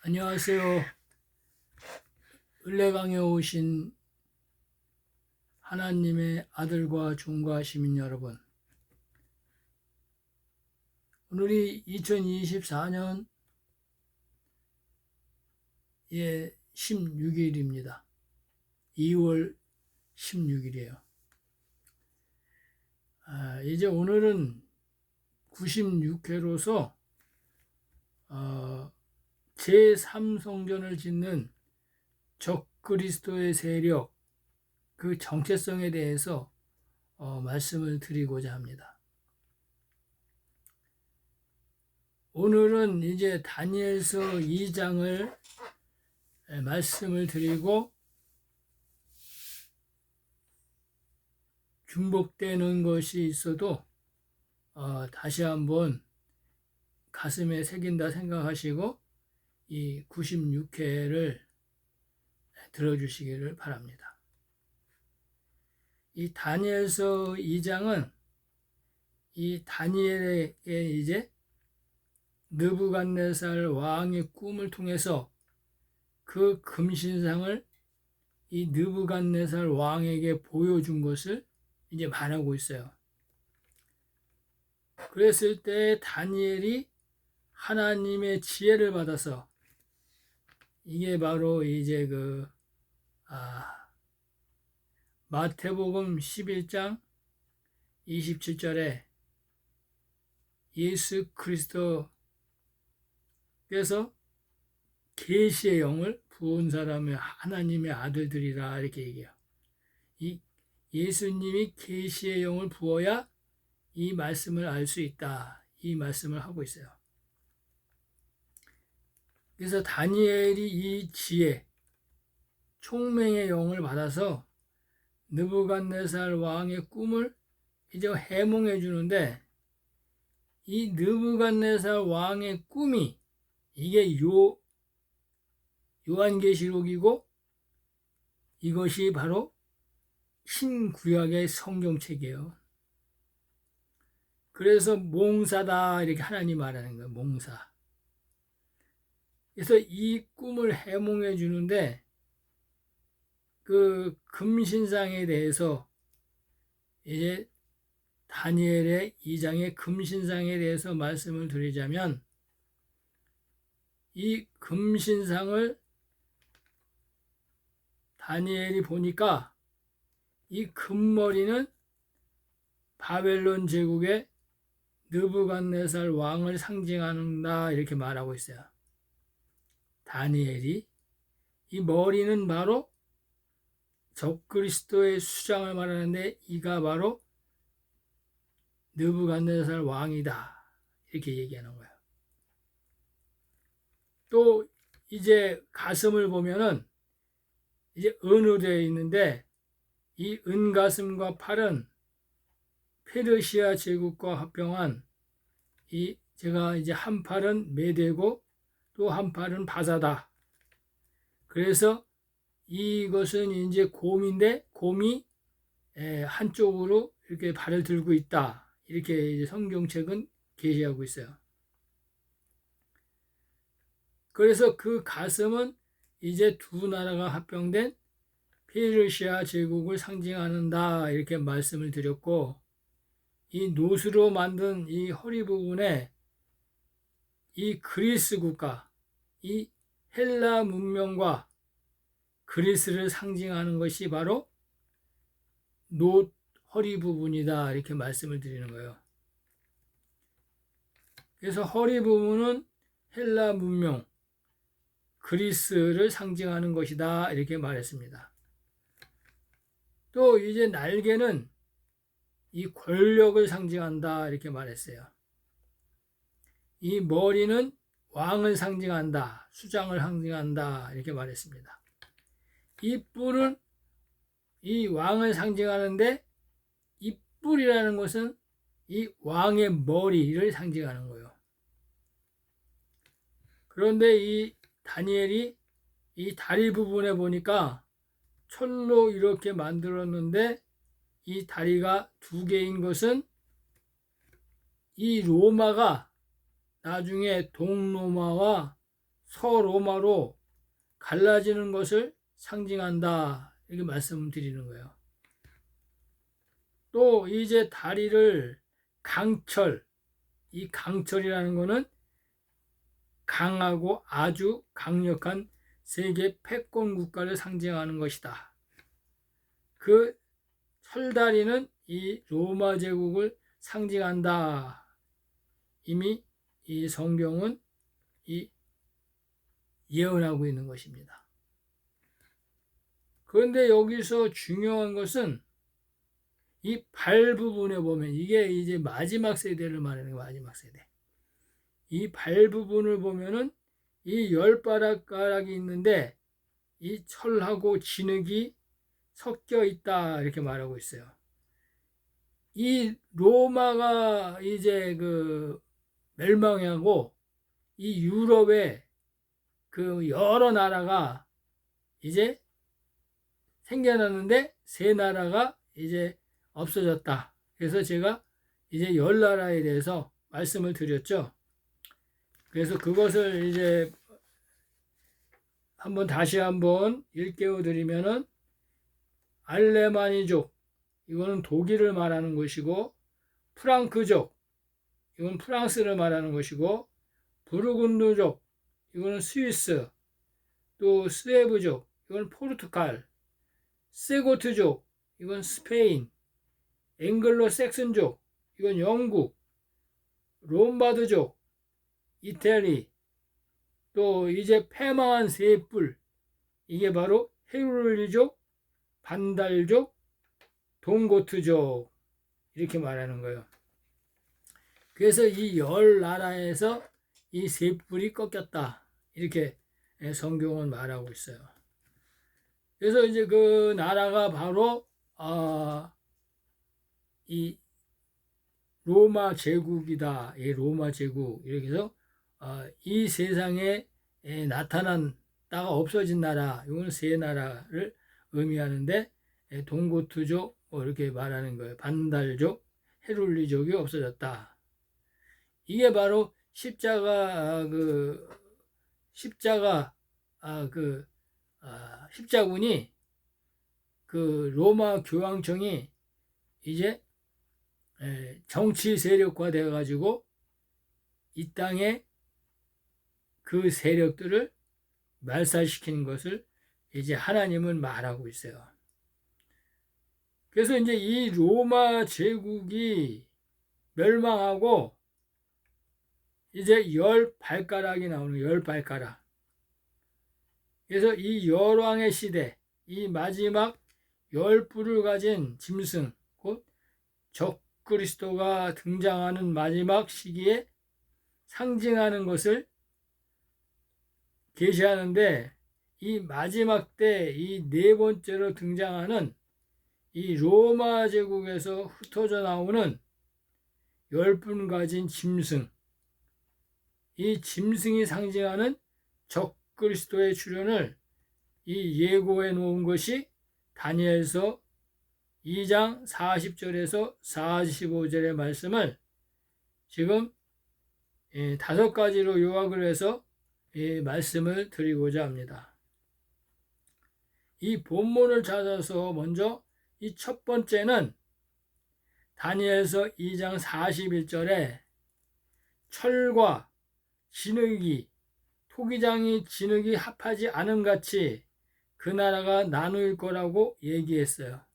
안녕하세요. 을레강에 오신 하나님의 아들과 종과 시민 여러분. 오늘이 2024년 16일입니다. 2월 16일이에요. 이제 오늘은 96회로서 제3성전을 짓는 적그리스도의 세력, 그 정체성에 대해서 말씀을 드리고자 합니다. 오늘은 이제 다니엘서 2장을 말씀을 드리고 중복되는 것이 있어도 다시 한번 가슴에 새긴다 생각하시고 이 96회를 들어주시기를 바랍니다. 이 다니엘서 2장은 이 다니엘에게 이제 느부갓네살 왕의 꿈을 통해서 그 금신상을 이 느부갓네살 왕에게 보여준 것을 이제 말하고 있어요. 그랬을 때 다니엘이 하나님의 지혜를 받아서 이게 바로 이제 마태복음 11장 27절에 예수 그리스도께서 계시의 영을 부은 사람의 하나님의 아들들이라 이렇게 얘기해요. 이 예수님이 계시의 영을 부어야 이 말씀을 알 수 있다. 이 말씀을 하고 있어요. 그래서 다니엘이 이 지혜, 총명의 영을 받아서 느부갓네살 왕의 꿈을 이제 해몽해 주는데 이 느부갓네살 왕의 꿈이 이게 요한계시록이고 이것이 바로 신구약의 성경책이에요. 그래서 몽사다 이렇게 하나님 말하는 거예요. 몽사. 그래서 이 꿈을 해몽해 주는데 그 금신상에 대해서 이제 다니엘의 2장의 금신상에 대해서 말씀을 드리자면 이 금신상을 다니엘이 보니까 이 금머리는 바벨론 제국의 느부갓네살 왕을 상징한다 이렇게 말하고 있어요. 다니엘이 이 머리는 바로 적그리스도의 수장을 말하는데 이가 바로 느부갓네살 왕이다 이렇게 얘기하는 거예요. 또 이제 가슴을 보면은 이제 은으로 되어 있는데 이 은가슴과 팔은 페르시아 제국과 합병한 제가 이제 한 팔은 메대고 또 한 팔은 바사다. 그래서 이것은 이제 곰인데 곰이 한쪽으로 이렇게 발을 들고 있다. 이렇게 이제 성경책은 계시하고 있어요. 그래서 그 가슴은 이제 두 나라가 합병된 페르시아 제국을 상징한다. 이렇게 말씀을 드렸고 이 노수로 만든 이 허리 부분에 이 그리스 국가, 이 헬라 문명과 그리스를 상징하는 것이 바로 노 허리 부분이다 이렇게 말씀을 드리는 거예요. 그래서 허리 부분은 헬라 문명, 그리스를 상징하는 것이다 이렇게 말했습니다. 또 이제 날개는 이 권력을 상징한다 이렇게 말했어요. 이 머리는 왕을 상징한다, 수장을 상징한다 이렇게 말했습니다. 이 뿔은 이 왕을 상징하는데 이 뿔이라는 것은 이 왕의 머리를 상징하는 거예요. 그런데 이 다니엘이 이 다리 부분에 보니까 철로 이렇게 만들었는데 이 다리가 두 개인 것은 이 로마가 나중에 동로마와 서로마로 갈라지는 것을 상징한다. 이렇게 말씀드리는 거예요. 또 이제 다리를 강철, 이 강철이라는 것은 강하고 아주 강력한 세계 패권 국가를 상징하는 것이다. 그 철다리는 이 로마 제국을 상징한다. 이미 이 성경은 이 예언하고 있는 것입니다. 그런데 여기서 중요한 것은 이 발 부분에 보면 이게 이제 마지막 세대를 말하는 거예요. 마지막 세대. 이 발 부분을 보면은 이 10가락이 있는데 이 철하고 진흙이 섞여 있다 이렇게 말하고 있어요. 이 로마가 이제 그 멸망하고 이 유럽의 그 여러 나라가 이제 생겨났는데 세 나라가 이제 없어졌다. 그래서 제가 이제 10나라에 대해서 말씀을 드렸죠. 그래서 그것을 이제 다시 한번 일깨워 드리면은 알레마니족, 이거는 독일을 말하는 것이고, 프랑크족, 이건 프랑스를 말하는 것이고, 부르군두족, 이거는 스위스, 또 스웨브족, 이건 포르투갈, 세고트족, 이건 스페인, 앵글로 섹슨족, 이건 영국, 롬바드족, 이태리, 또 이제 패망한 세 뿔, 이게 바로 헤룰리족, 반달족, 동고트족 이렇게 말하는 거예요. 그래서 이 10나라에서 이 세 뿔이 꺾였다 이렇게 성경은 말하고 있어요. 그래서 이제 그 나라가 바로 이 로마 제국이다. 이 로마 제국 이렇게 해서 이 세상에 나타났다가 없어진 나라, 이거는 세 나라를 의미하는데 동고트족 이렇게 말하는 거예요. 반달족, 헤룰리족이 없어졌다. 이게 바로 십자군이 그 로마 교황청이 이제 정치 세력화 되어 가지고 이 땅에 그 세력들을 말살시키는 것을 이제 하나님은 말하고 있어요. 그래서 이제 이 로마 제국이 멸망하고 이제 10발가락이 나오는 10발가락. 그래서 이 열왕의 시대, 이 마지막 10뿔을 가진 짐승, 곧 적그리스도가 등장하는 마지막 시기에 상징하는 것을 계시하는데, 이 마지막 때 이 네 번째로 등장하는 이 로마 제국에서 흩어져 나오는 10뿔 가진 짐승, 이 짐승이 상징하는 적그리스도의 출현을 이 예고해 놓은 것이 다니엘서 2장 40절에서 45절의 말씀을 지금 5가지로 요약을 해서 말씀을 드리고자 합니다. 이 본문을 찾아서 먼저 이 첫 번째는 다니엘서 2장 41절에 철과 진흙이 토기장이 진흙이 합하지 않음 같이 그 나라가 나누일 거라고 얘기했어요.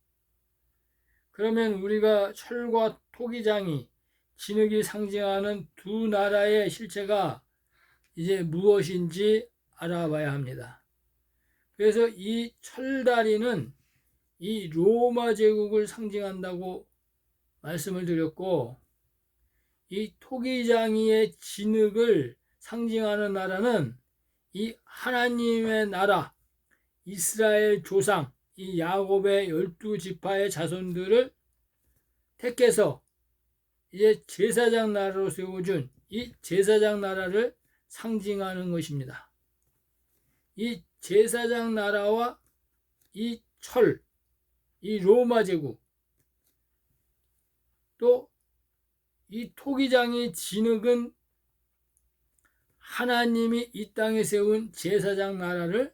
그러면 우리가 철과 토기장이 진흙이 상징하는 두 나라의 실체가 이제 무엇인지 알아봐야 합니다. 그래서 이 철다리는 이 로마 제국을 상징한다고 말씀을 드렸고, 이 토기장이의 진흙을 상징하는 나라는 이 하나님의 나라, 이스라엘 조상, 이 야곱의 12지파의 자손들을 택해서 이제 제사장 나라로 세워준 이 제사장 나라를 상징하는 것입니다. 이 제사장 나라와 이 철, 이 로마 제국, 또 이 토기장의 진흙은 하나님이 이 땅에 세운 제사장 나라를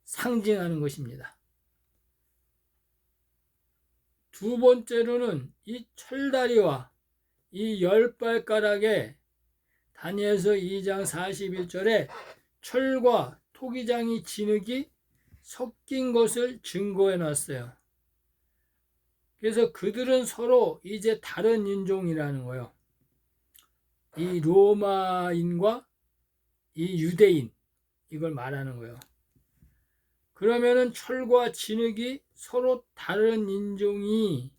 상징하는 것입니다. 두 번째로는 이 철다리와 이 10발가락에 다니엘서 2장 41절에 철과 토기장이 진흙이 섞인 것을 증거해 놨어요. 그래서 그들은 서로 이제 다른 인종이라는 거예요. 이 로마인과 이 유대인, 이걸 말하는 거예요. 그러면은 철과 진흙이 서로 다른 인종이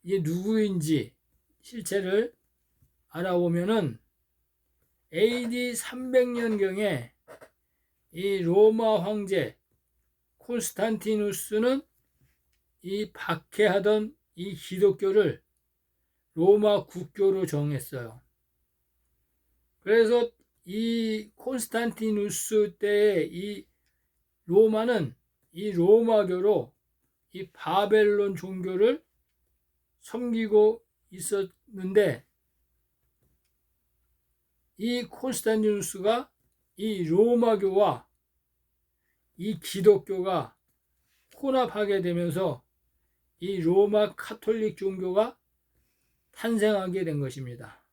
이게 누구인지 실체를 알아보면은 AD 300년경에 이 로마 황제 콘스탄티누스는 이 박해하던 이 기독교를 로마 국교로 정했어요. 그래서 이 콘스탄티누스 때의 이 로마는 이 로마교로 이 바벨론 종교를 섬기고 있었는데, 이 콘스탄티누스가 이 로마교와 이 기독교가 혼합하게 되면서 이 로마 카톨릭 종교가 탄생하게 된 것입니다.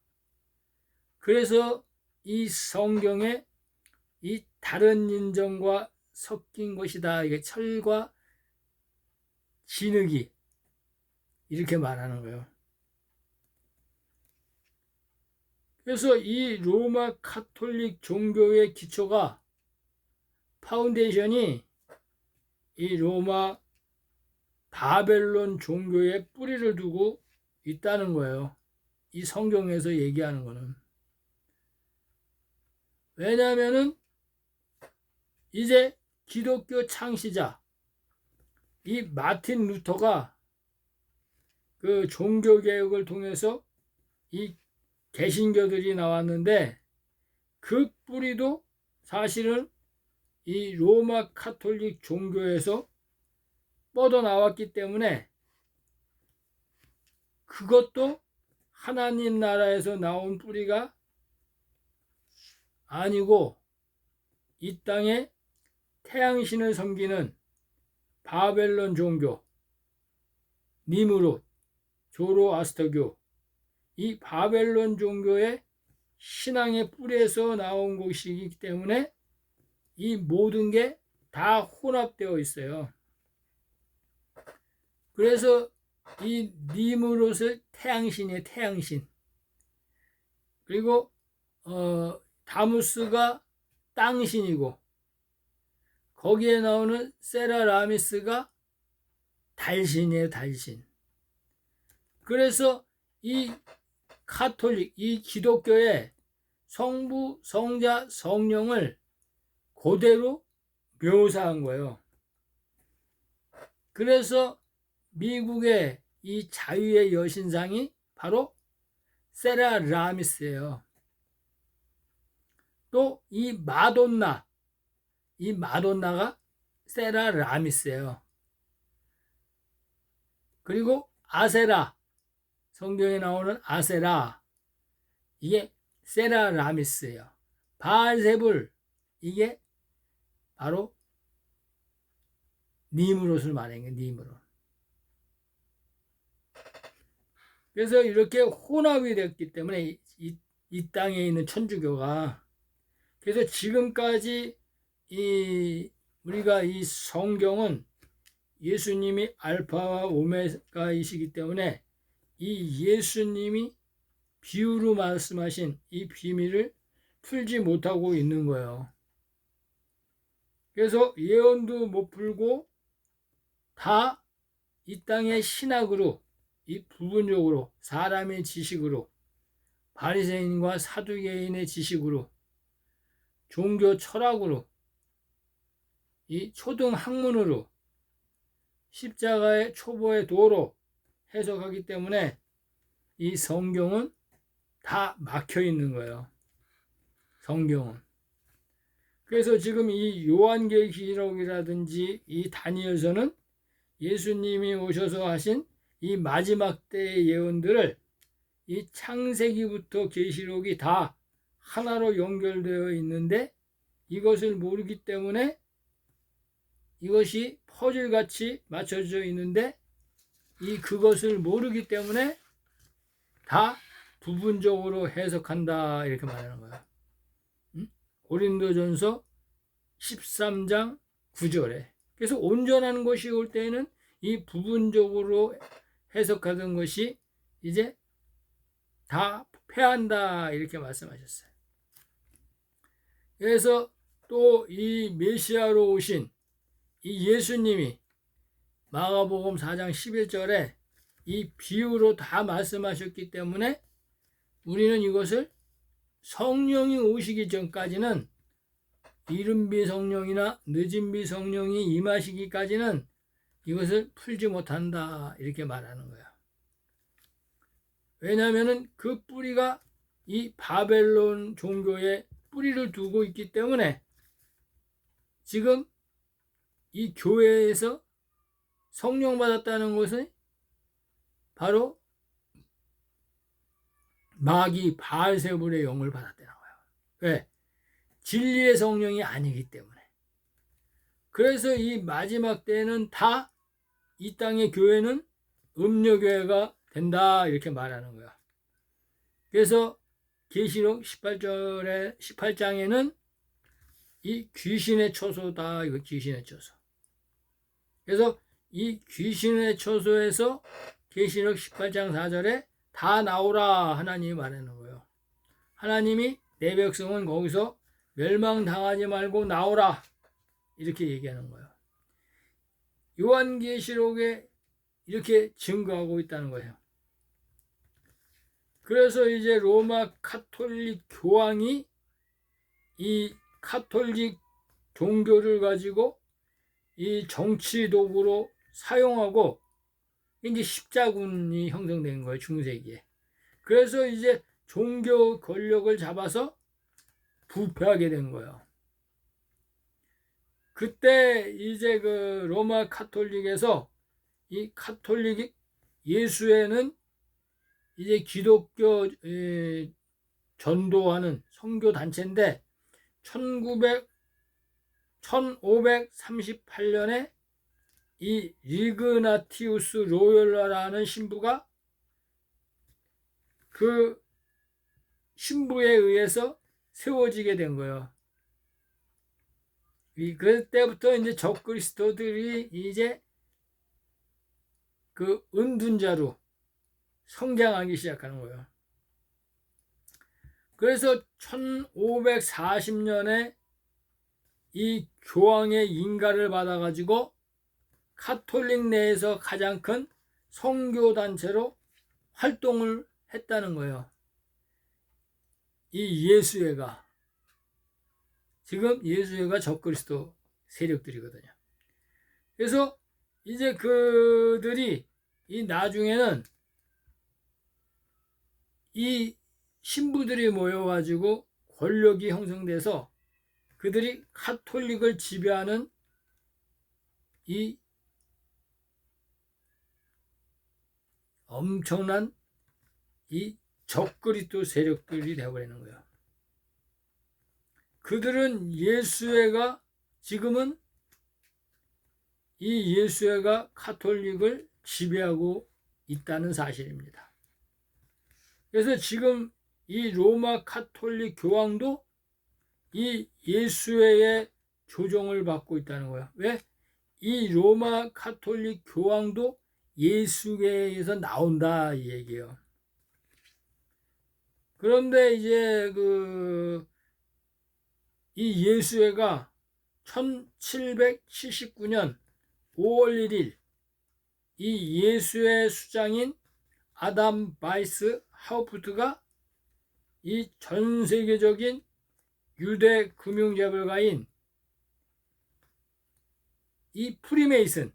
그래서 이 성경에 이 다른 인종과 섞인 것이다, 이게 철과 진흙이, 이렇게 말하는 거예요. 그래서 이 로마 카톨릭 종교의 기초가, 파운데이션이 이 로마 바벨론 종교에 뿌리를 두고 있다는 거예요. 이 성경에서 얘기하는 거는. 왜냐하면은 이제 기독교 창시자 이 마틴 루터가 그 종교개혁을 통해서 이 개신교들이 나왔는데, 그 뿌리도 사실은 이 로마 카톨릭 종교에서 뻗어나왔기 때문에 그것도 하나님 나라에서 나온 뿌리가 아니고 이 땅에 태양신을 섬기는 바벨론 종교, 니무롯, 조로아스터교, 이 바벨론 종교의 신앙의 뿌리에서 나온 것이기 때문에 이 모든 게 다 혼합되어 있어요. 그래서 이 니무롯을 태양신이에요, 태양신. 그리고 다무스가 땅신이고, 거기에 나오는 세라라미스가 달신이에요, 달신. 그래서 이 카톨릭, 이 기독교의 성부, 성자, 성령을 그대로 묘사한 거예요. 그래서 미국의 이 자유의 여신상이 바로 세라라미스예요. 또 이 마돈나, 이 마돈나가 세라라미스예요. 그리고 아세라, 성경에 나오는 아세라, 이게 세라라미스예요. 바알세불, 이게 바로 니무롯을 말하는 게 니무롯. 그래서 이렇게 혼합이 됐기 때문에 이 땅에 있는 천주교가, 그래서 지금까지 우리가 이 성경은 예수님이 알파와 오메가이시기 때문에 이 예수님이 비유로 말씀하신 이 비밀을 풀지 못하고 있는 거예요. 그래서 예언도 못 풀고 다 이 땅의 신학으로, 이 부분적으로 사람의 지식으로, 바리새인과 사두개인의 지식으로, 종교 철학으로, 이 초등 학문으로, 십자가의 초보의 도로 해석하기 때문에 이 성경은 다 막혀 있는 거예요. 성경은. 그래서 지금 이 요한계시록이라든지 이 다니엘서는 예수님이 오셔서 하신 이 마지막 때의 예언들을 이 창세기부터 계시록이 다 하나로 연결되어 있는데 이것을 모르기 때문에 이것이 퍼즐같이 맞춰져 있는데 그것을 모르기 때문에 다 부분적으로 해석한다 이렇게 말하는 거야. 고린도전서 13장 9절에. 그래서 온전한 것이 올 때에는 이 부분적으로 해석하던 것이 이제 다 패한다 이렇게 말씀하셨어요. 그래서 또 이 메시아로 오신 이 예수님이 마가복음 4장 11절에 이 비유로 다 말씀하셨기 때문에 우리는 이것을 성령이 오시기 전까지는 이른비 성령이나 늦은비 성령이 임하시기까지는 이것을 풀지 못한다 이렇게 말하는 거야. 왜냐하면 그 뿌리가 이 바벨론 종교에 뿌리를 두고 있기 때문에 지금 이 교회에서 성령 받았다는 것은 바로 마귀 바알세불의 영을 받았다는 거예요. 왜? 진리의 성령이 아니기 때문에. 그래서 이 마지막 때는 다 이 땅의 교회는 음녀교회가 된다 이렇게 말하는 거야. 그래서 계시록 18장에는 이 귀신의 처소다. 이거 귀신의 처소. 그래서 이 귀신의 처소에서 계시록 18장 4절에 다 나오라 하나님이 말하는 거예요. 하나님이 내 백성은 거기서 멸망당하지 말고 나오라 이렇게 얘기하는 거예요. 요한계시록에 이렇게 증거하고 있다는 거예요. 그래서 이제 로마 카톨릭 교황이 이 카톨릭 종교를 가지고 이 정치 도구로 사용하고 이제 십자군이 형성된 거예요. 중세기에. 그래서 이제 종교 권력을 잡아서 부패하게 된 거예요. 그때 이제 그 로마 카톨릭에서 이 카톨릭 예수회는 이제 기독교 전도하는 선교 단체인데 1538년에 이 리그나티우스 로열라라는 신부가 그 신부에 의해서 세워지게 된 거예요. 그때부터 이제 적그리스도들이 이제 그 은둔자로 성장하기 시작하는 거예요. 그래서 1540년에 이 교황의 인가를 받아가지고 카톨릭 내에서 가장 큰 선교단체로 활동을 했다는 거예요. 이 예수회가. 지금 예수회가 적그리스도 세력들이거든요. 그래서 이제 그들이 이 나중에는 이 신부들이 모여가지고 권력이 형성돼서 그들이 카톨릭을 지배하는 이 엄청난 이 적그리스도 세력들이 되어버리는 거예요. 그들은 예수회가 지금은 이 예수회가 카톨릭을 지배하고 있다는 사실입니다. 그래서 지금 이 로마 카톨릭 교황도 이 예수회의 조종을 받고 있다는 거예요. 왜? 이 로마 카톨릭 교황도 예수회에서 나온다 이 얘기예요. 그런데 이제 이 예수회가 1779년 5월 1일 이 예수회 수장인 아담 바이스 하우프트가 이 전 세계적인 유대 금융재벌가인 이 프리메이슨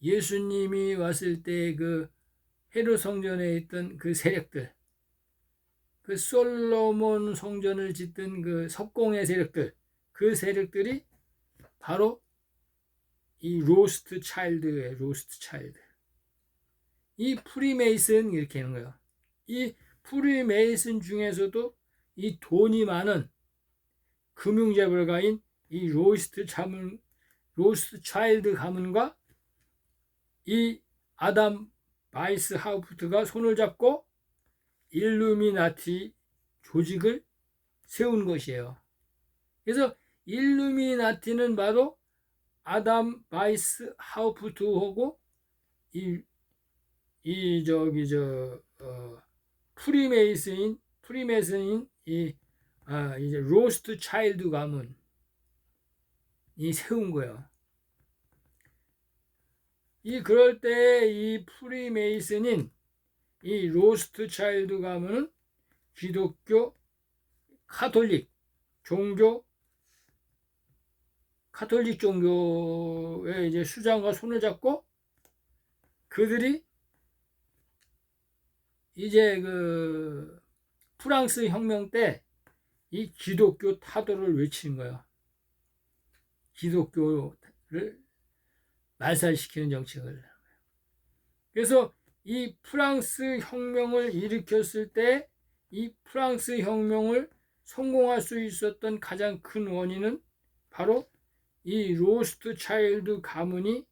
예수님이 왔을 때 그 헤롯 성전에 있던 그 세력들, 그 솔로몬 성전을 짓던 그 석공의 세력들, 그 세력들이 바로 이 로스트 차일드예요. 로스트 차일드. 이 프리메이슨 이렇게 하는 거예요. 이 프리메이슨 중에서도 이 돈이 많은 금융재벌가인 이 로스트 차일드 가문과 이 아담 바이스 하우프트가 손을 잡고 일루미나티 조직을 세운 것이에요. 그래서 일루미나티는 바로 아담 바이스 하우프트하고 프리메이슨인 이제 로스트 차일드 가문이 세운 거예요. 그럴 때 이 프리메이슨인 이 로스트 차일드 가문은 기독교 카톨릭 종교의 이제 수장과 손을 잡고 그들이 이제 그 프랑스 혁명 때 이 기독교 타도를 외치는 거예요. 기독교를 말살시키는 정책을. 그래서 이 프랑스 혁명을 일으켰을 때 이 프랑스 혁명을 성공할 수 있었던 가장 큰 원인은 바로 이 로스트 차일드 가문이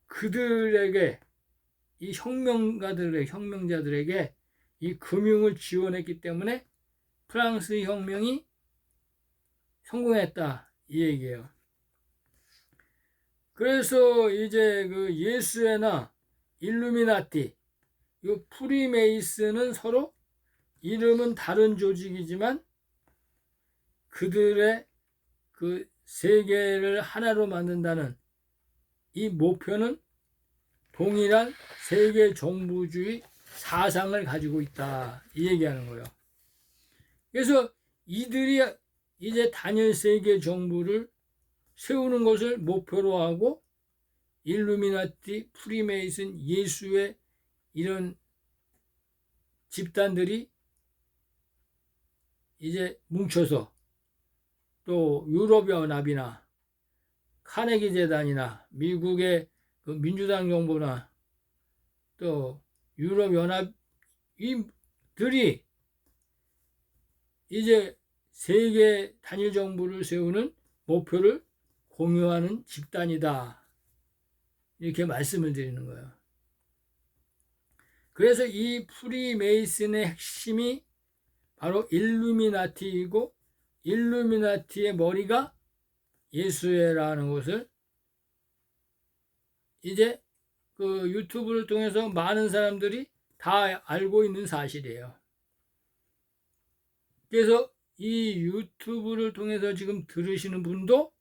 그들에게 이 혁명자들에게 이 금융을 지원했기 때문에 프랑스 혁명이 성공했다 이 얘기예요. 그래서 이제 그 예수회나 일루미나티, 이 프리메이슨은 서로 이름은 다른 조직이지만 그들의 그 세계를 하나로 만든다는 이 목표는 동일한 세계 정부주의 사상을 가지고 있다 이 얘기하는 거예요. 그래서 이들이 이제 단일 세계 정부를 세우는 것을 목표로 하고 일루미나티, 프리메이슨, 예수의 이런 집단들이 이제 뭉쳐서 또 유럽연합이나 카네기 재단이나 미국의 그 민주당 정부나 또 유럽연합들이 이제 세계 단일 정부를 세우는 목표를 공유하는 집단이다. 이렇게 말씀을 드리는 거예요. 그래서 이 프리메이슨의 핵심이 바로 일루미나티이고 일루미나티의 머리가 예수회라는 것을 이제 그 유튜브를 통해서 많은 사람들이 다 알고 있는 사실이에요. 그래서 이 유튜브를 통해서 지금 들으시는 분도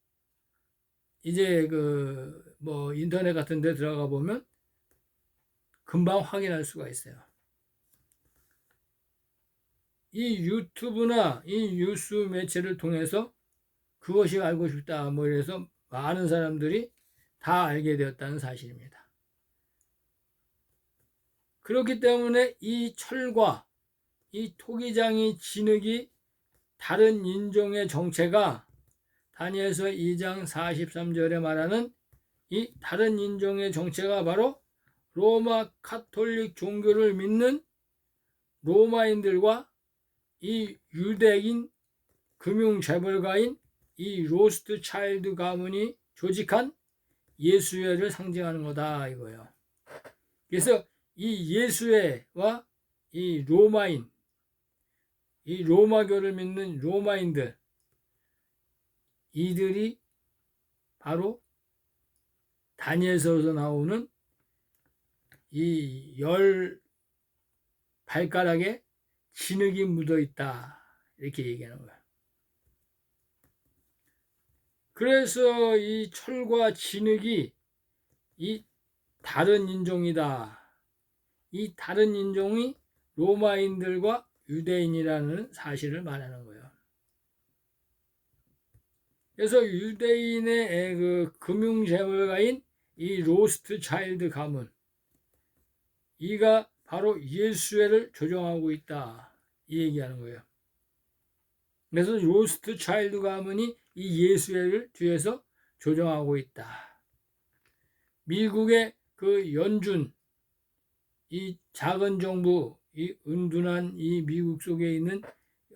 이제 그 뭐 인터넷 같은 데 들어가 보면 금방 확인할 수가 있어요. 이 유튜브나 이 뉴스 매체를 통해서 그것이 알고 싶다 뭐 이래서 많은 사람들이 다 알게 되었다는 사실입니다. 그렇기 때문에 이 철과 이 토기장이 진흙이 다른 인종의 정체가 다니엘서 2장 43절에 말하는 이 다른 인종의 정체가 바로 로마 카톨릭 종교를 믿는 로마인들과 이 유대인 금융재벌가인 이 로스트 차일드 가문이 조직한 예수회를 상징하는 거다 이거예요. 그래서 이 예수회와 이 로마인, 이 로마교를 믿는 로마인들, 이들이 바로 다니엘서에서 나오는 이 10발가락에 진흙이 묻어 있다 이렇게 얘기하는 거예요. 그래서 이 철과 진흙이 이 다른 인종이다. 이 다른 인종이 로마인들과 유대인이라는 사실을 말하는 거예요. 그래서 유대인의 그 금융재벌가인 이 로스트 차일드 가문, 이가 바로 예수회를 조종하고 있다 이 얘기하는 거예요. 그래서 로스트 차일드 가문이 이 예수회를 뒤에서 조종하고 있다. 미국의 그 연준 이 작은 정부, 이 은둔한 이 미국 속에 있는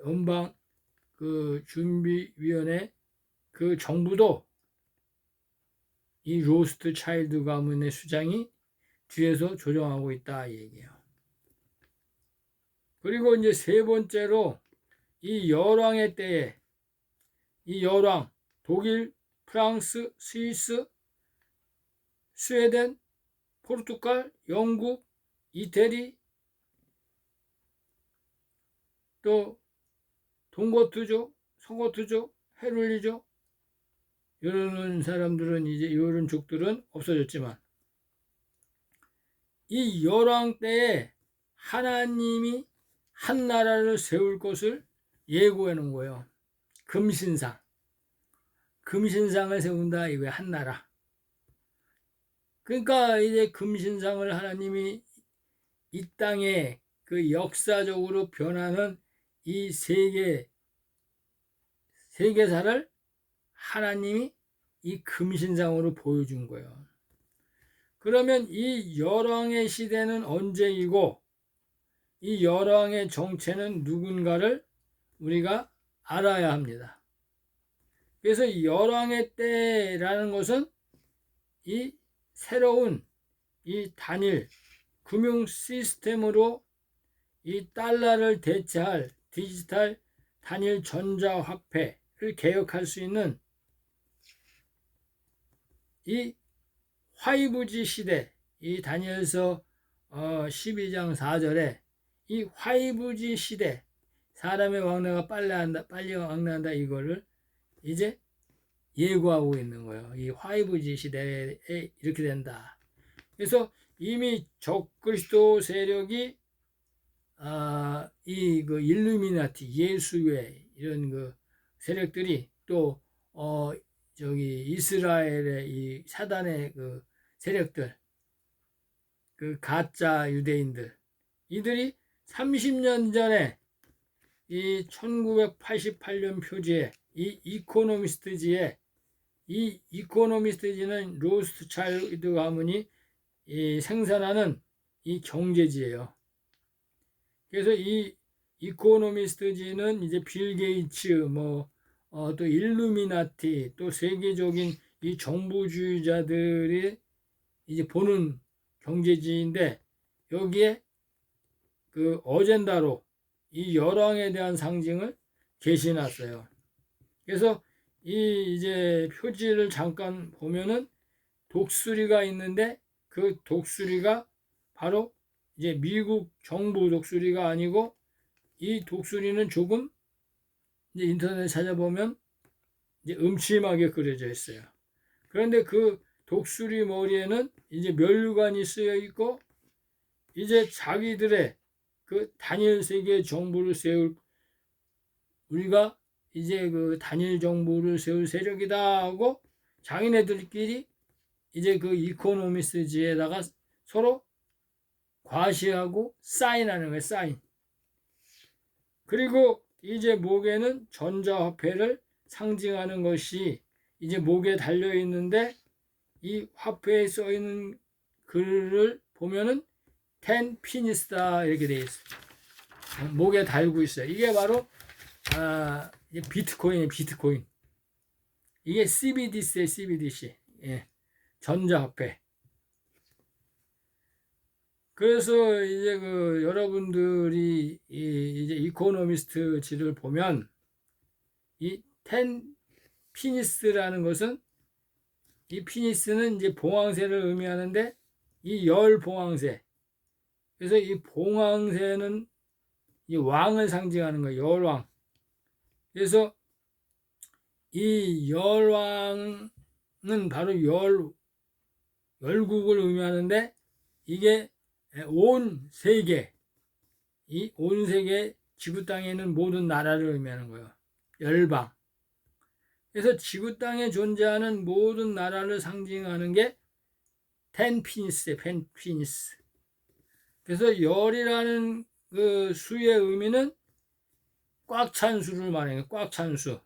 연방 그 준비위원회 그 정부도 이 로스트 차일드 가문의 수장이 뒤에서 조정하고 있다 이 얘기예요. 그리고 이제 세 번째로 이 열왕의 때에 이 열왕 독일, 프랑스, 스위스, 스웨덴, 포르투갈, 영국, 이태리, 또 동고트족, 서고트족, 헤룰리족 이런 사람들은 이제 이런 족들은 없어졌지만 이 열왕 때에 하나님이 한 나라를 세울 것을 예고해 놓은 거예요. 금신상. 금신상을 세운다 이거야, 한 나라. 그러니까 이제 금신상을 하나님이 이 땅에 그 역사적으로 변하는 이 세계사를 하나님이 이 금신상으로 보여준 거예요. 그러면 이 열왕의 시대는 언제이고 이 열왕의 정체는 누군가를 우리가 알아야 합니다. 그래서 열왕의 때라는 것은 이 새로운 이 단일 금융 시스템으로 이 달러를 대체할 디지털 단일 전자화폐를 개혁할 수 있는 이 화이부지 시대, 이 다니엘서 12장 4절에 이 화이부지 시대, 사람의 왕래가 빨리 왕래한다 이거를 이제 예고하고 있는 거예요. 이 화이부지 시대에 이렇게 된다. 그래서 이미 적그리스도 세력이 이 그 일루미나티, 예수회 이런 그 세력들이 또 저기 이스라엘의 이 사단의 그 세력들, 그 가짜 유대인들, 이들이 30년 전에 이 1988년 표지에 이 이코노미스트지에 이 이코노미스트지는 로스트차일드 가문이 이 생산하는 이 경제지예요. 그래서 이 이코노미스트지는 이제 빌 게이츠 또 일루미나티 또 세계적인 이 정부주의자들이 이제 보는 경제지인데 여기에 그 어젠다로 이 열왕에 대한 상징을 게시해놨어요. 그래서 이 이제 표지를 잠깐 보면은 독수리가 있는데 그 독수리가 바로 이제 미국 정부 독수리가 아니고 이 독수리는 조금 이제 인터넷 찾아보면 이제 음침하게 그려져 있어요. 그런데 그 독수리 머리에는 이제 면류관이 쓰여 있고 이제 자기들의 그 단일 세계 정부를 세울 우리가 이제 그 단일 정부를 세울 세력이다 하고 자기네들끼리 이제 그 이코노미스지에다가 서로 과시하고 사인하는 거예요. 사인. 그리고 이제 목에는 전자화폐를 상징하는 것이 이제 목에 달려 있는데 이 화폐에 써 있는 글을 보면은 텐 피니스다 이렇게 되어 있어요. 목에 달고 있어요. 이게 바로 비트코인이에요. 비트코인. 이게 CBDC예요. CBDC. 예. 전자화폐. 그래서 이제 그 여러분들이 이제 이코노미스트지를 보면 이 텐 피니스라는 것은 이 피니스는 이제 봉황새를 의미하는데 이 열 봉황새. 그래서 이 봉황새는 이 왕을 상징하는 거예요. 열왕. 그래서 이 열왕은 바로 열국을 의미하는데 이게 온 세계, 이 온 세계 지구 땅에 있는 모든 나라를 의미하는 거예요. 열방. 그래서 지구 땅에 존재하는 모든 나라를 상징하는 게 텐피니스예요. 텐피니스. 그래서 열이라는 그 수의 의미는 꽉 찬 수를 말해요. 꽉 찬 수.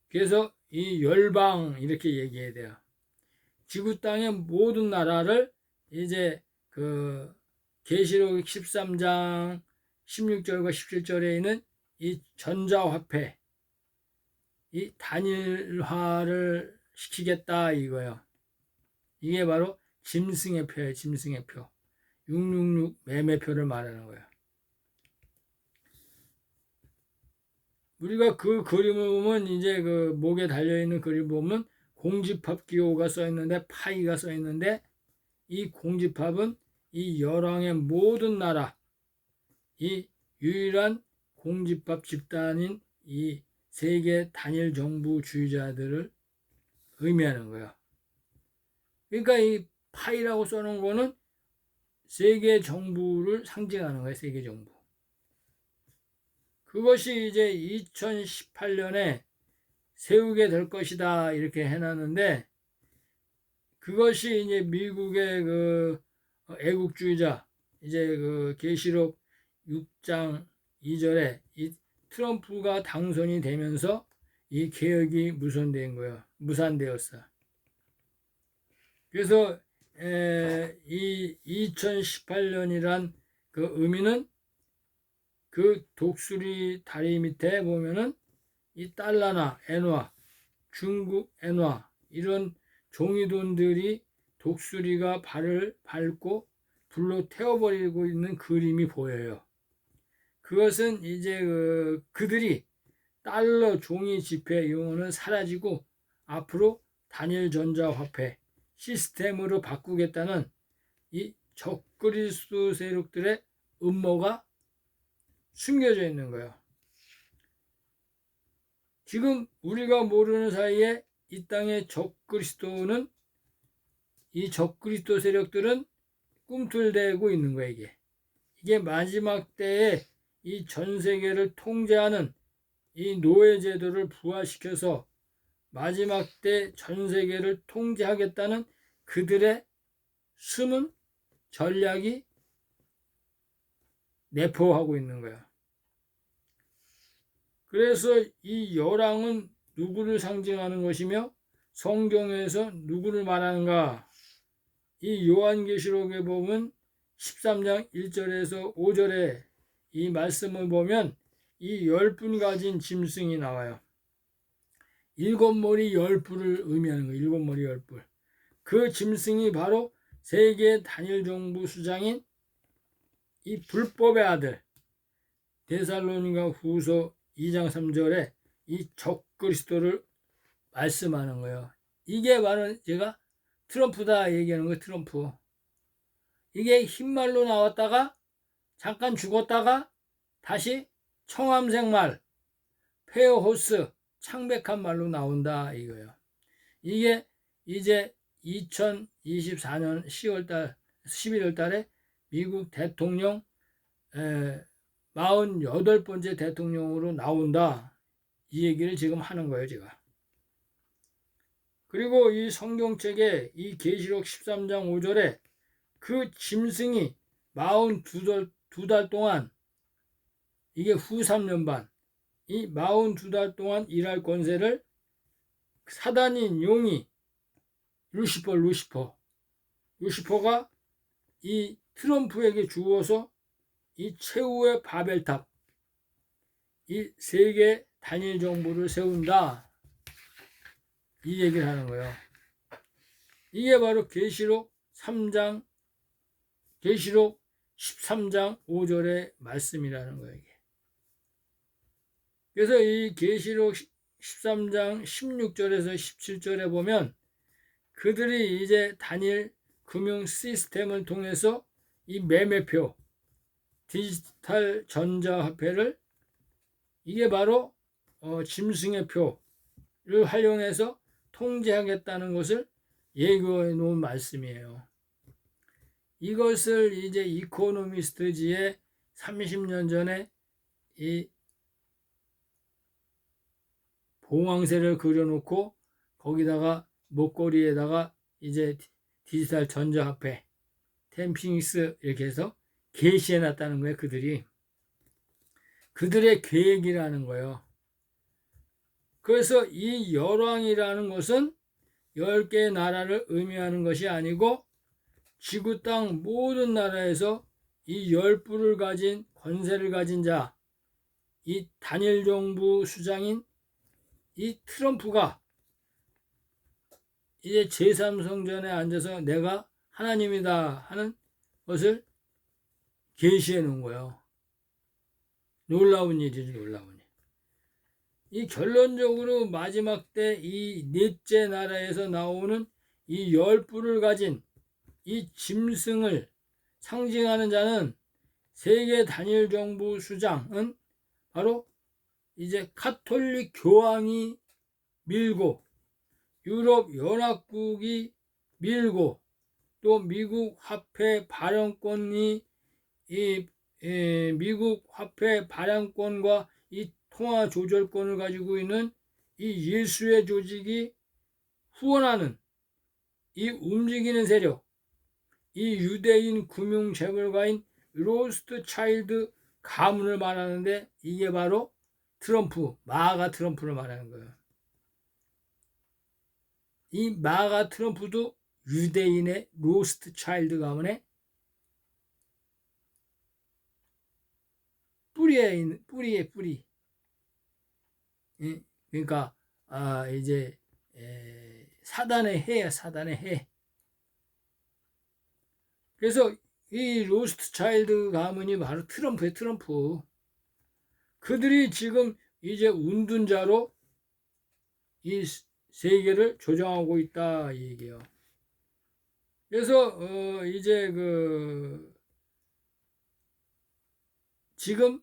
그래서 이 열방 이렇게 얘기해야 돼요. 지구 땅의 모든 나라를 이제 그 계시록 13장 16절과 17절에 있는 이 전자화폐, 이 단일화를 시키겠다 이거예요. 이게 바로 짐승의 표예요. 짐승의 표. 666 매매표를 말하는 거예요. 우리가 그 그림을 보면 이제 그 목에 달려있는 그림 보면 공집합 기호가 써있는데 파이가 써있는데 이 공집합은 이 열왕의 모든 나라 이 유일한 공집합 집단인 이 세계 단일 정부주의자들을 의미하는 거예요. 그러니까 이 파이라고 써놓은 거는 세계 정부를 상징하는 거예요. 세계 정부. 그것이 이제 2018년에 세우게 될 것이다 이렇게 해놨는데 그것이 이제 미국의 그 애국주의자 이제 그 계시록 6장 2절에 이 트럼프가 당선이 되면서 이 개혁이 무산되었어. 그래서 이 2018년이란 그 의미는 그 독수리 다리 밑에 보면은 이 달러나 엔화, 중국 엔화 이런 종이돈들이 독수리가 발을 밟고 불로 태워버리고 있는 그림이 보여요. 그것은 이제 그들이 달러 종이 지폐 용어는 사라지고 앞으로 단일 전자화폐 시스템으로 바꾸겠다는 이 적그리스도 세력들의 음모가 숨겨져 있는 거예요. 지금 우리가 모르는 사이에 이 땅의 적그리스도는 이 적그리스도 세력들은 꿈틀대고 있는 거예요. 이게 마지막 때에 이 전 세계를 통제하는 이 노예 제도를 부활시켜서 마지막 때 전 세계를 통제하겠다는 그들의 숨은 전략이 내포하고 있는 거야. 그래서 이 열왕은 누구를 상징하는 것이며 성경에서 누구를 말하는가? 이 요한계시록에 보면 13장 1절에서 5절에 이 말씀을 보면 이 10분 가진 짐승이 나와요. 7머리 10뿔을 의미하는 거예요. 7머리 10뿔. 그 짐승이 바로 세계 단일 정부 수장인 이 불법의 아들 데살로니가 후서 2장 3절에 이 적그리스도를 말씀하는 거예요. 이게 바로 제가 트럼프다 얘기하는 거예요. 트럼프. 이게 흰말로 나왔다가 잠깐 죽었다가 다시 청암색말, 페어호스, 창백한 말로 나온다 이거예요. 이게 이제 2024년 11월 달에 미국 대통령 48번째 대통령으로 나온다. 이 얘기를 지금 하는 거예요, 제가. 그리고 이 성경책에 이 계시록 13장 5절에 그 짐승이 42달 동안 이게 후 3년 반 이 42달 동안 일할 권세를 사단인 용이 루시퍼가 이 트럼프에게 주어서 이 최후의 바벨탑 이 세계 단일 정부를 세운다 이 얘기를 하는 거예요. 이게 바로 계시록 13장 5절의 말씀이라는 거예요. 이게. 그래서 이 계시록 13장 16절에서 17절에 보면 그들이 이제 단일 금융 시스템을 통해서 이 매매표 디지털 전자화폐를 이게 바로 짐승의 표를 활용해서 통제하겠다는 것을 예고해 놓은 말씀이에요. 이것을 이제 이코노미스트지에 30년 전에 이 봉황새를 그려놓고 거기다가 목걸이에다가 이제 디지털 전자화폐 템핑스 이렇게 해서 게시해 놨다는 거예요. 그들의 계획이라는 거예요. 그래서 이 열왕이라는 것은 10개의 나라를 의미하는 것이 아니고 지구 땅 모든 나라에서 이 10뿔을 가진 권세를 가진 자, 이 다니엘 정부 수장인 이 트럼프가 이제 제3성전에 앉아서 내가 하나님이다 하는 것을 계시해 놓은 거예요. 놀라운 일이지, 놀라운 일. 이 결론적으로 마지막 때 이 넷째 나라에서 나오는 이 10뿔을 가진 이 짐승을 상징하는 자는 세계 단일 정부 수장은 바로 이제 카톨릭 교황이 밀고 유럽 연합국이 밀고 또 미국 화폐 발행권이 미국 화폐 발행권과 이 통화 조절권을 가지고 있는 이 예수의 조직이 후원하는 이 움직이는 세력, 이 유대인 금융 재벌가인 로스트 차일드 가문을 말하는데 이게 바로 트럼프, 마가 트럼프를 말하는 거예요. 이 마가 트럼프도 유대인의 로스트 차일드 가문의 뿌리의 뿌리. 그러니까 이제 사단의 해야, 사단의 해. 그래서 이 로스트 차일드 가문이 바로 트럼프의 트럼프. 그들이 지금 이제 운둔자로 이 세계를 조정하고 있다 이 얘기예요. 그래서 이제 지금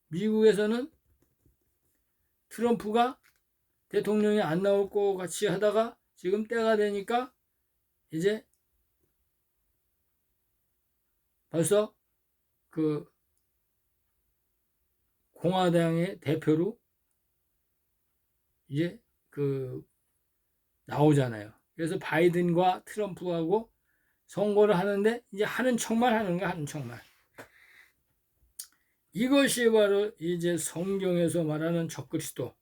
미국에서는 트럼프가 대통령이 안 나올 것 같이 하다가 지금 때가 되니까 이제 벌써 공화당의 대표로 이제 나오잖아요. 그래서 바이든과 트럼프하고 선거를 하는데 이제 하는 척만 하는 거야, 하는 척만. 이것이 바로 이제 성경에서 말하는 적그리스도.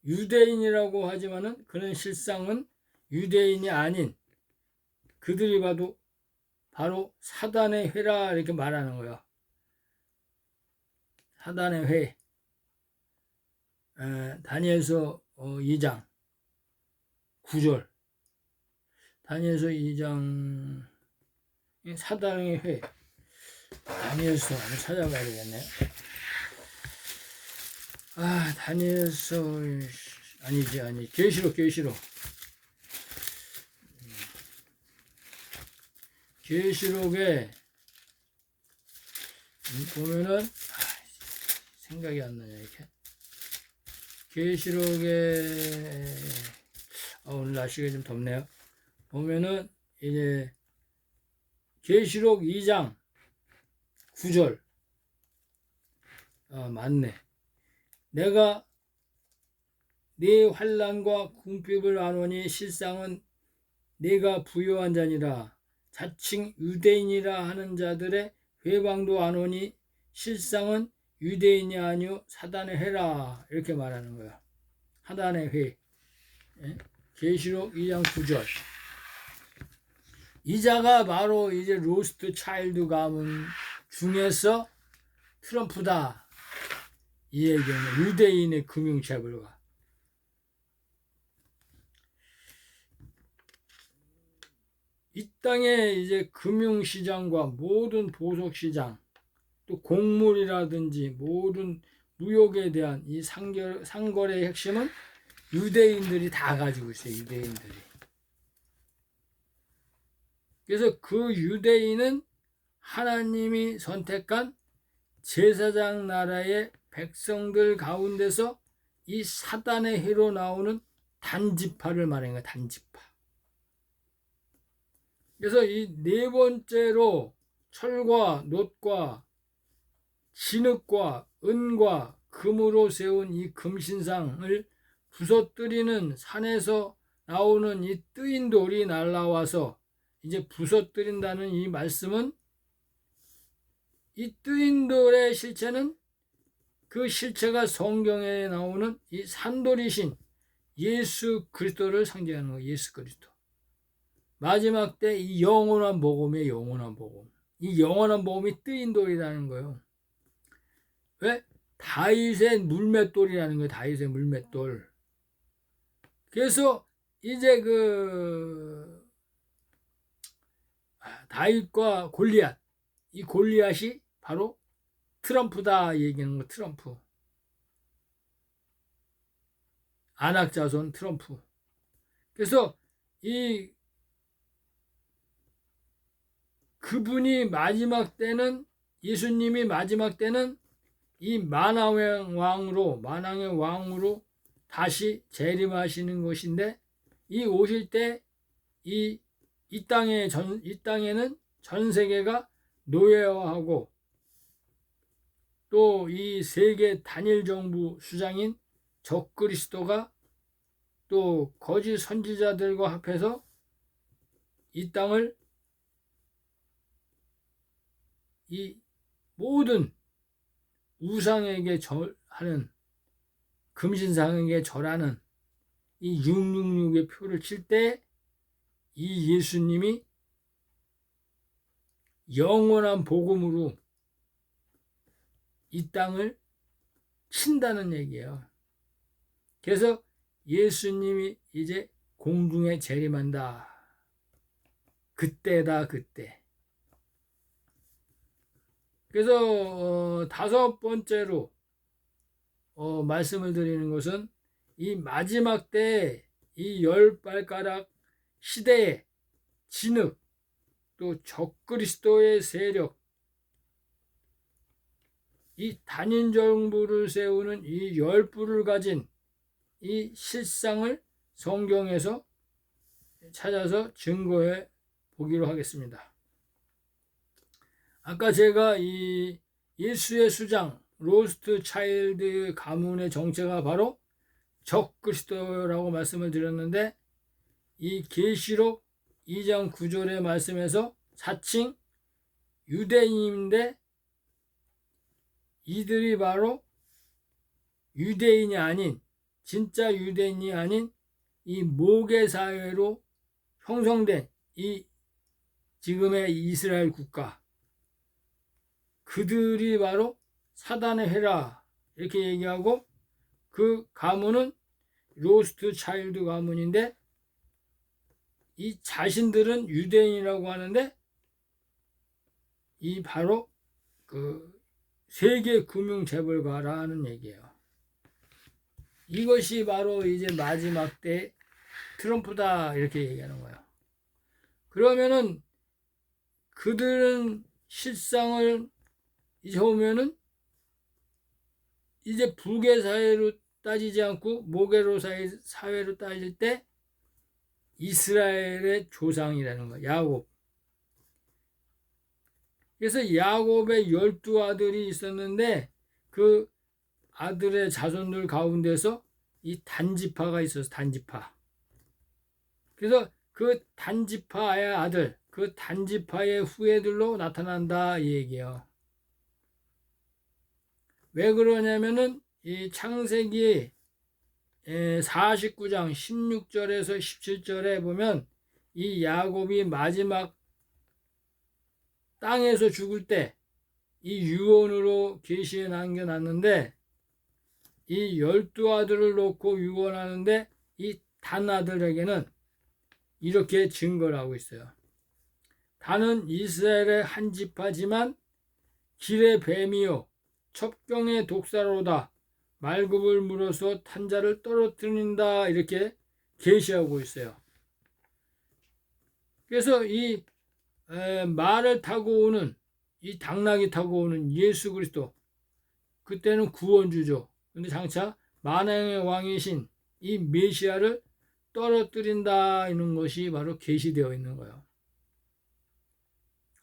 유대인이라고 하지만은 그는 실상은 유대인이 아닌 그들이 봐도 바로 사단의 회라 이렇게 말하는 거야. 사단의 회. 다니엘서 2장 9절. 다니엘서 2장 사단의 회. 다니엘서 한번 찾아봐야 되겠네요. 다니엘서 아니지 계시록 계시록에 보면은 생각이 안 나냐 이렇게. 계시록에 오늘 날씨가 좀 덥네요. 보면은 이제 계시록 2장 9절. 맞네. 내가 네 환난과 궁핍을 아노니 실상은 네가 부요한 자니라. 자칭 유대인이라 하는 자들의 회방도 아노니 실상은 유대인이 아니요 사단의 회라. 이렇게 말하는 거야. 사단의 회. 계시록 2장 9절. 이 자가 바로 이제 로스트 차일드 가문 중에서 트럼프다. 이 얘기는 유대인의 금융재벌가. 이 땅에 이제 금융시장과 모든 보석시장, 또 곡물이라든지 모든 무역에 대한 이 상거래의 핵심은 유대인들이 다 가지고 있어요. 유대인들이. 그래서 그 유대인은 하나님이 선택한 제사장 나라의 백성들 가운데서 이 사단의 해로 나오는 단지파를 말하는 거야. 단지파. 그래서 이 네 번째로 철과 놋과 진흙과 은과 금으로 세운 이 금신상을 부서뜨리는 산에서 나오는 이 뜨인 돌이 날라와서 이제 부서뜨린다는 이 말씀은 이 뜨인 돌의 실체는 그 실체가 성경에 나오는 이 산돌이신 예수 그리스도를 상징하는 거예요. 예수 그리스도. 마지막 때 이 영원한 복음이에요. 영원한 복음. 이 영원한 복음이 뜨인 돌이라는 거예요. 왜? 다윗의 물맷돌이라는 거예요. 다윗의 물맷돌. 그래서 이제 다윗과 골리앗, 이 골리앗이 바로 트럼프다 얘기하는 거. 트럼프, 안악자손 트럼프. 그래서 이 그분이 마지막 때는, 예수님이 마지막 때는 이 만왕의 왕으로 다시 재림하시는 것인데, 이 오실 때 이 땅에는 전 세계가 노예화하고, 또 이 세계 단일 정부 수장인 적그리스도가 또 거짓 선지자들과 합해서 이 땅을 이 모든 우상에게 절하는, 금신상에게 절하는 이 666의 표를 칠 때 이 예수님이 영원한 복음으로 이 땅을 친다는 얘기예요. 그래서 예수님이 이제 공중에 재림한다. 그때다, 그때. 그래서 다섯 번째로 말씀을 드리는 것은 이 마지막 때 이 10발가락 시대의 진흙, 또 적그리스도의 세력, 이 단일 정부를 세우는 이 10뿔을 가진 이 실상을 성경에서 찾아서 증거해 보기로 하겠습니다. 아까 제가 이 예수의 수장, 로스트 차일드 가문의 정체가 바로 적그리스도라고 말씀을 드렸는데, 이 계시록 2장 9절의 말씀에서 사칭 유대인인데, 이들이 바로 유대인이 아닌, 진짜 유대인이 아닌 이 모계 사회로 형성된 이 지금의 이스라엘 국가, 그들이 바로 사단의 회라 이렇게 얘기하고, 그 가문은 로스트 차일드 가문인데, 이 자신들은 유대인이라고 하는데 이 바로 그 세계 금융 재벌가라는 얘기예요. 이것이 바로 이제 마지막 때 트럼프다 이렇게 얘기하는 거예요. 그러면은 그들은 실상을 이제 보면은 이제 불계 사회로 따지지 않고 모계로 사회로 따질 때 이스라엘의 조상이라는 거예요. 야곱. 그래서 야곱의 12아들이 있었는데, 그 아들의 자손들 가운데서 이 단지파가 있어서 단지파. 그래서 그 단지파의 아들, 그 단지파의 후예들로 나타난다 이 얘기예요. 왜 그러냐면은 이 창세기 49장 16절에서 17절에 보면 이 야곱이 마지막 땅에서 죽을 때 이 유언으로 계시에 남겨놨는데, 이 12아들을 놓고 유언하는데 이 단 아들에게는 이렇게 증거를 하고 있어요. 단은 이스라엘의 한 지파지만 길의 뱀이요 첩경의 독사로다. 말굽을 물어서 탄자를 떨어뜨린다. 이렇게 계시하고 있어요. 그래서 이 말을 타고 오는, 이 당나귀 타고 오는 예수 그리스도, 그때는 구원주죠. 근데 장차 만왕의 왕이신 이 메시아를 떨어뜨린다 이런 것이 바로 계시되어 있는 거예요.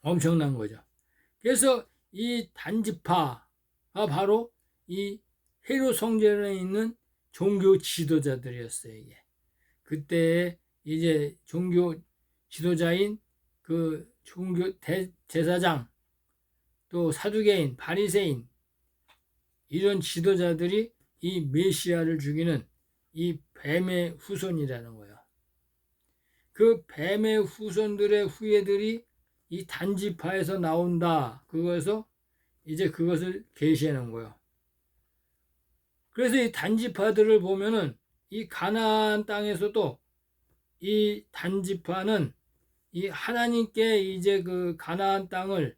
엄청난 거죠. 그래서 이 단지파가 바로 이 헤롯 성전에 있는 종교 지도자들이었어요. 이게 그때 이제 종교 지도자인 그 종교 제사장, 또 사두개인, 바리새인, 이런 지도자들이 이 메시아를 죽이는 이 뱀의 후손이라는 거예요. 그 뱀의 후손들의 후예들이 이 단지파에서 나온다. 그거에서 이제 그것을 계시해 놓은 거예요. 그래서 이 단지파들을 보면은 이 가나안 땅에서도 이 단지파는 이 하나님께 이제 그 가나안 땅을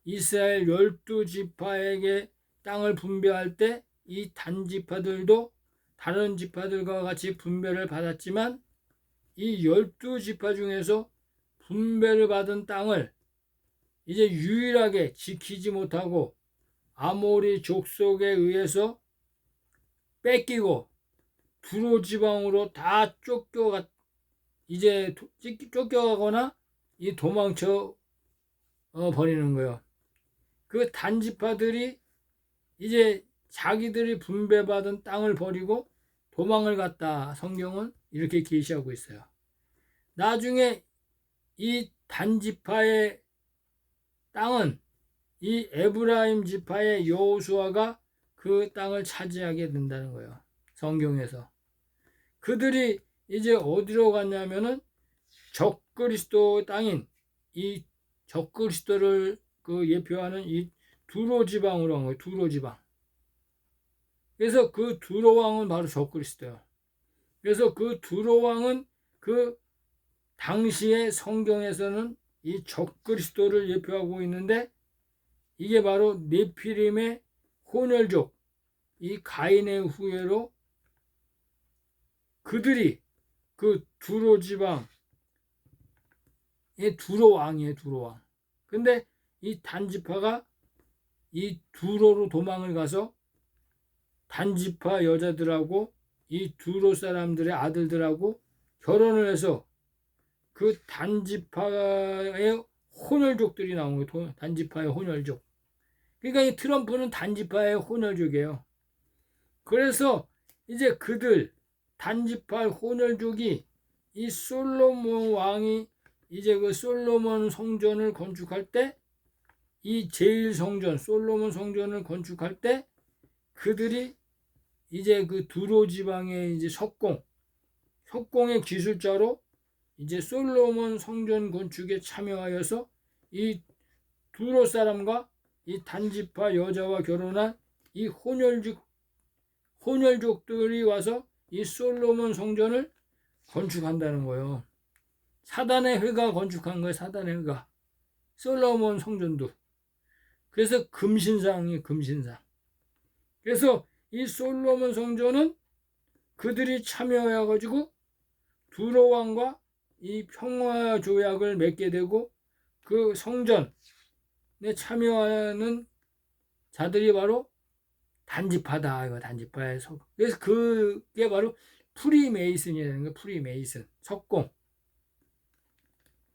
이스라엘 12지파에게 땅을 분배할 때 이 단지파들도 다른 지파들과 같이 분배를 받았지만 이 12지파 중에서 분배를 받은 땅을 이제 유일하게 지키지 못하고 아모리 족속에 의해서 뺏기고 두로 지방으로 다 쫓겨가거나 이 도망쳐 버리는 거예요. 그 단지파들이 이제 자기들이 분배받은 땅을 버리고 도망을 갔다. 성경은 이렇게 계시하고 있어요. 나중에 이 단지파의 땅은 이 에브라임 지파의 여호수아가 그 땅을 차지하게 된다는 거예요. 성경에서. 그들이 이제 어디로 갔냐면은 적그리스도 땅인 이 적그리스도를 그 예표하는 이 두로 지방으로 간 거예요. 두로 지방. 그래서 그 두로 왕은 바로 적그리스도예요. 그래서 그 두로 왕은 그 당시의 성경에서는 이 적그리스도를 예표하고 있는데 이게 바로 네피림의 혼혈족, 이 가인의 후예로 그들이 그 두로 지방의 두로 왕이에요. 두로 왕. 근데 이 단지파가 이 두로로 도망을 가서 단지파 여자들하고 이 두로 사람들의 아들들하고 결혼을 해서 그 단지파의 혼혈족들이 나온 거예요. 단지파의 혼혈족. 그러니까 이 트럼프는 단지파의 혼혈족이에요. 그래서 이제 그들 단지파 혼혈족이 이 솔로몬 왕이 이제 그 솔로몬 성전을 건축할 때 이 제1성전 솔로몬 성전을 건축할 때 그들이 이제 그 두로 지방의 이제 석공의 기술자로 이제 솔로몬 성전 건축에 참여하여서 이 두로 사람과 이 단지파 여자와 결혼한 이 혼혈족들이 와서 이 솔로몬 성전을 건축한다는 거예요. 사단의 회가 건축한 거예요. 사단의 회가. 솔로몬 성전도. 그래서 금신상이 금신상. 그래서 이 솔로몬 성전은 그들이 참여해가지고 두로 왕과 이 평화 조약을 맺게 되고 그 성전에 참여하는 자들이 바로 단지파다. 이거 단지파의 그래서 그게 바로 프리메이슨이라는 거예요. 프리메이슨 석공.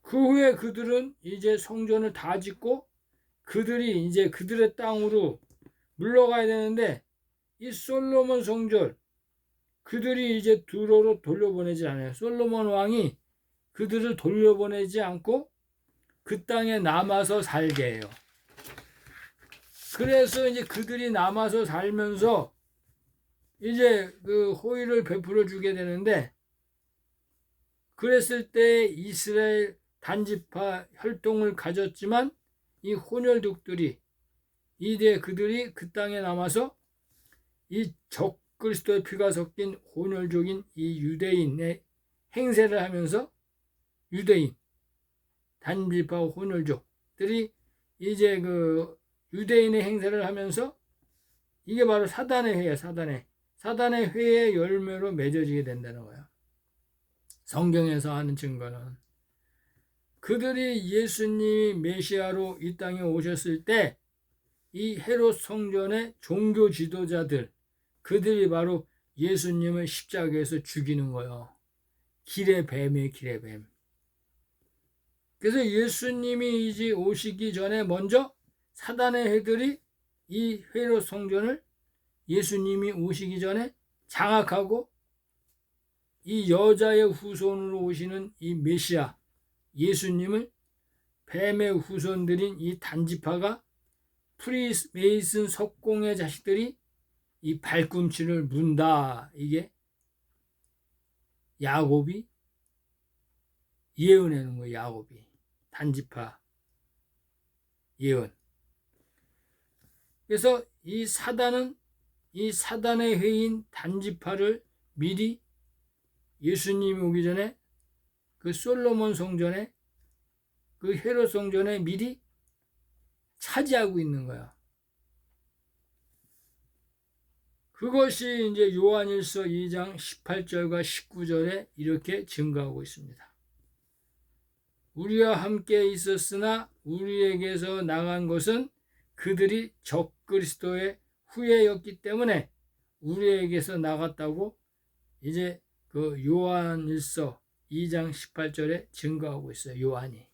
그 후에 그들은 이제 성전을 다 짓고 그들이 이제 그들의 땅으로 물러가야 되는데 이 솔로몬 성전 그들이 이제 두로로 돌려보내지 않아요. 솔로몬 왕이 그들을 돌려보내지 않고 그 땅에 남아서 살게 해요. 그래서 이제 그들이 남아서 살면서 이제 그 호의를 베풀어 주게 되는데 그랬을 때 이스라엘 단지파 혈통을 가졌지만 이 혼혈족들이 이제 그들이 그 땅에 남아서 이 적그리스도의 피가 섞인 혼혈족인 이 유대인의 행세를 하면서 유대인 단지파 혼혈족들이 이제 그 유대인의 행세를 하면서 이게 바로 사단의 회예요. 사단의 회의 열매로 맺어지게 된다는 거예요. 성경에서 하는 증거는 그들이 예수님이 메시아로 이 땅에 오셨을 때 이 헤롯 성전의 종교 지도자들 그들이 바로 예수님을 십자가에서 죽이는 거예요. 길의 뱀이에요. 길의 뱀. 그래서 예수님이 이제 오시기 전에 먼저 사단의 회들이 이 헤롯 성전을 예수님이 오시기 전에 장악하고 이 여자의 후손으로 오시는 이 메시아 예수님을 뱀의 후손들인 이 단지파가 프리메이슨 석공의 자식들이 이 발꿈치를 문다. 이게 야곱이 예언하는 거예요. 야곱이 단지파 예언. 그래서 이 사단은 이 사단의 회인 단지파를 미리 예수님이 오기 전에 그 솔로몬 성전에 그 헤롯 성전에 미리 차지하고 있는 거야. 그것이 이제 요한일서 2장 18절과 19절에 이렇게 증가하고 있습니다. 우리와 함께 있었으나 우리에게서 나간 것은 그들이 적그리스도의 후예였기 때문에 우리에게서 나갔다고 이제 그 요한일서 2장 18절에 증거하고 있어요. 요한이.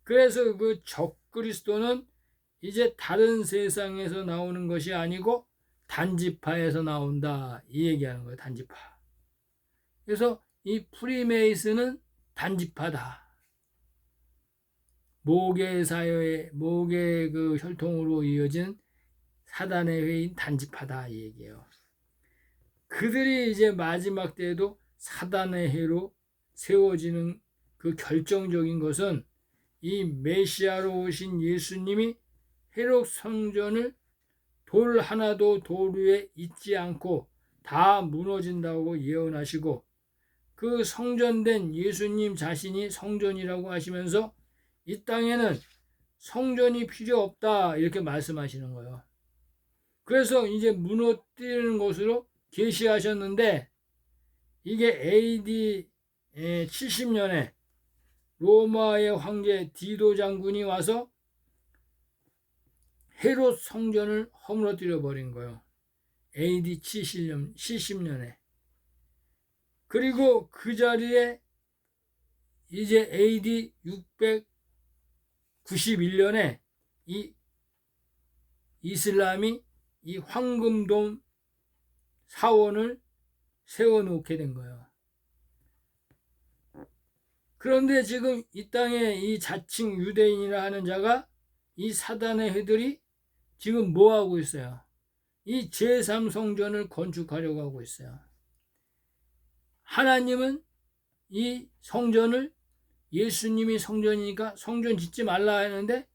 그래서 그 적그리스도는 이제 다른 세상에서 나오는 것이 아니고 단지파에서 나온다, 이 얘기하는 거예요. 단지파. 그래서 이 프리메이슨은 단지파다. 모계 사회의 모계 그 혈통으로 이어진 사단의 회인 단지파다, 이 얘기예요. 그들이 이제 마지막 때에도 사단의 해로 세워지는 그 결정적인 것은 이 메시아로 오신 예수님이 헤롯 성전을 돌 하나도 돌 위에 있지 않고 다 무너진다고 예언하시고, 그 성전된 예수님 자신이 성전이라고 하시면서 이 땅에는 성전이 필요 없다, 이렇게 말씀하시는 거예요. 그래서 이제 무너뜨리는 것으로 계시하셨는데, 이게 AD 70년에 로마의 황제 디도 장군이 와서 헤롯 성전을 허물어뜨려 버린 거예요. AD 70년에. 그리고 그 자리에 이제 AD 691년에 이 이슬람이 이 황금돔 사원을 세워놓게 된 거예요. 그런데 지금 이 땅에 이 자칭 유대인이라 하는 자가 이 사단의 해들이 지금 뭐 하고 있어요? 이 제3성전을 건축하려고 하고 있어요. 하나님은 이 성전을, 예수님이 성전이니까 성전 짓지 말라 하는데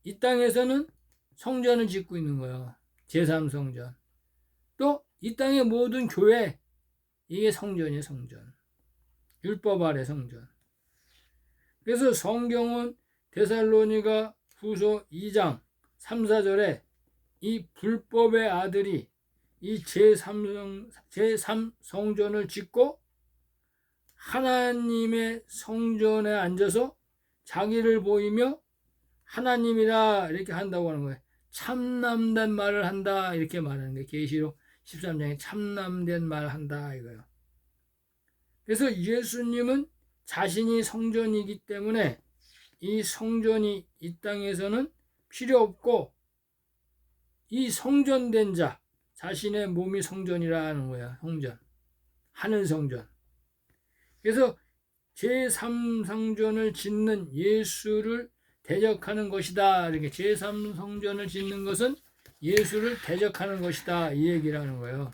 이 땅에서는 성전을 짓고 있는 거예요. 제3성전. 또 이 땅의 모든 교회, 이게 성전이에요. 성전. 율법 아래 성전. 그래서 성경은 데살로니가 후서 2장 3, 4절에 이 불법의 아들이 이 제3성전을 짓고 하나님의 성전에 앉아서 자기를 보이며 하나님이라 이렇게 한다고 하는 거예요. 참남된 말을 한다, 이렇게 말하는 거예요. 계시록 13장에 참남된 말 한다, 이거예요. 그래서 예수님은 자신이 성전이기 때문에 이 성전이 이 땅에서는 필요 없고, 이 성전된 자, 자신의 몸이 성전이라는 거야. 성전, 하늘 성전. 그래서 제3성전을 짓는 예수를 대적하는 것이다, 이렇게. 제3성전을 짓는 것은 예수를 대적하는 것이다, 이 얘기를 하는 거예요.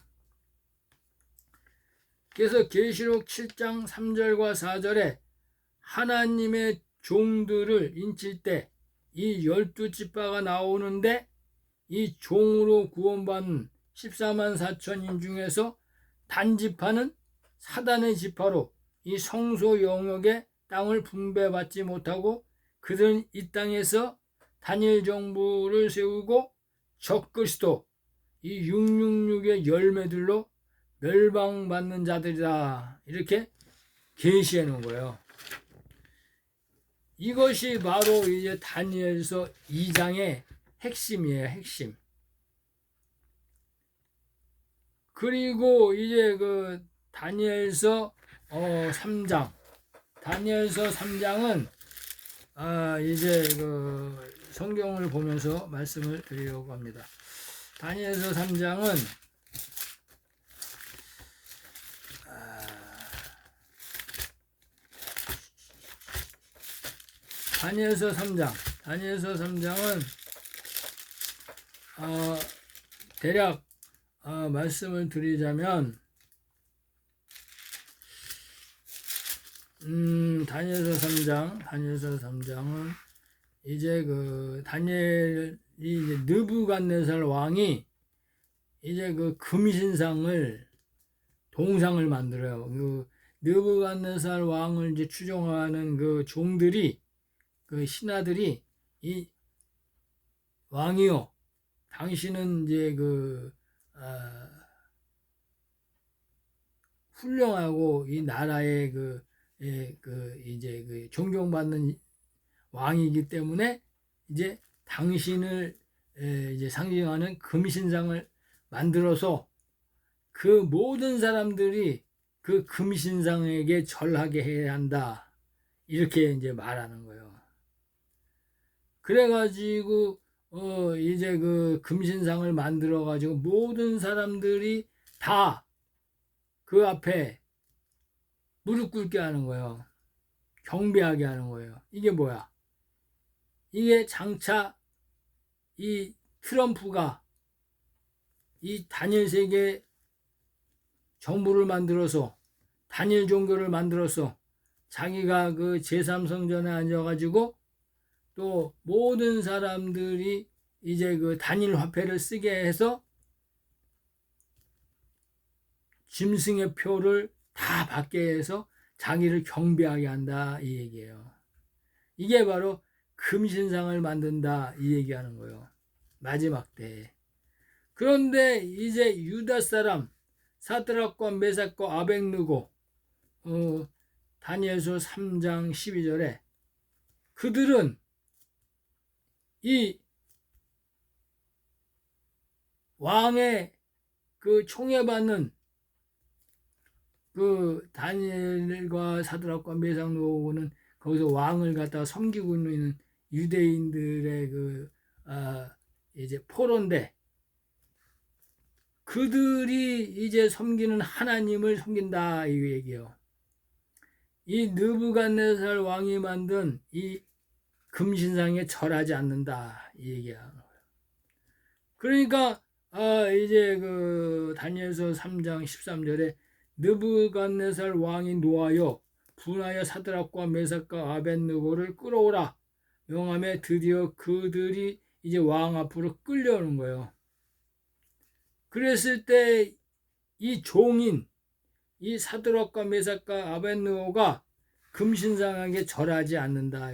그래서 계시록 7장 3절과 4절에 하나님의 종들을 인칠 때 이 12지파가 나오는데, 이 종으로 구원받은 14만 4천인 중에서 단지파는 사단의 지파로 이 성소 영역의 땅을 분배받지 못하고 그들은 이 땅에서 다니엘 정부를 세우고 적그리스도 이 666의 열매들로 멸망받는 자들이다, 이렇게 계시해 놓은 거예요. 이것이 바로 이제 다니엘서 2장의 핵심이에요. 핵심. 그리고 이제 그 다니엘서 3장. 다니엘서 3장은 이제 그 성경을 보면서 말씀을 드리려고 합니다. 다니엘서 3장은 다니엘서 3장은 대략 말씀을 드리자면, 다니엘서 3장은 이제 그 다니엘이 이제 느부갓네살 왕이 이제 그 금신상을 동상을 만들어요. 그 느부갓네살 왕을 이제 추종하는 그 종들이 그 신하들이 이 왕이요, 당신은 이제 그 훌륭하고 이 나라의 이제 그 존경받는 왕이기 때문에 이제 당신을 이제 상징하는 금신상을 만들어서 그 모든 사람들이 그 금신상에게 절하게 해야 한다. 이렇게 이제 말하는 거예요. 그래가지고 이제 그 금신상을 만들어가지고 모든 사람들이 다 그 앞에 무릎 꿇게 하는 거예요. 경배하게 하는 거예요. 이게 뭐야? 이게 장차 이 트럼프가 이 단일 세계 정부를 만들어서 단일 종교를 만들어서 자기가 그 제3성전에 앉아가지고 또 모든 사람들이 이제 그 단일 화폐를 쓰게 해서 짐승의 표를 다 받게 해서 자기를 경배하게 한다, 이 얘기예요. 이게 바로 금신상을 만든다, 이 얘기하는 거예요. 마지막 때에. 그런데 이제 유다 사람 사드락과 메삭과 아벳느고 다니엘서 3장 12절에 그들은 이 왕의 그 총애받는 그 다니엘과 사드락과 메삭느고는 거기서 왕을 갖다가 섬기고 있는 유대인들의 이제 포로인데 그들이 이제 섬기는 하나님을 섬긴다, 이 얘기예요. 이 느부갓네살 왕이 만든 이 금신상에 절하지 않는다, 이 얘기야. 그러니까 이제 그 다니엘서 3장 13절에 느부갓네살 왕이 노하여 분하여 사드락과 메삭과 아벳느고를 끌어오라 명함에 드디어 그들이 이제 왕 앞으로 끌려오는 거예요. 그랬을 때 이 종인 이 사드락과 메삭과 아벳느고가 금신상에게 절하지 않는다.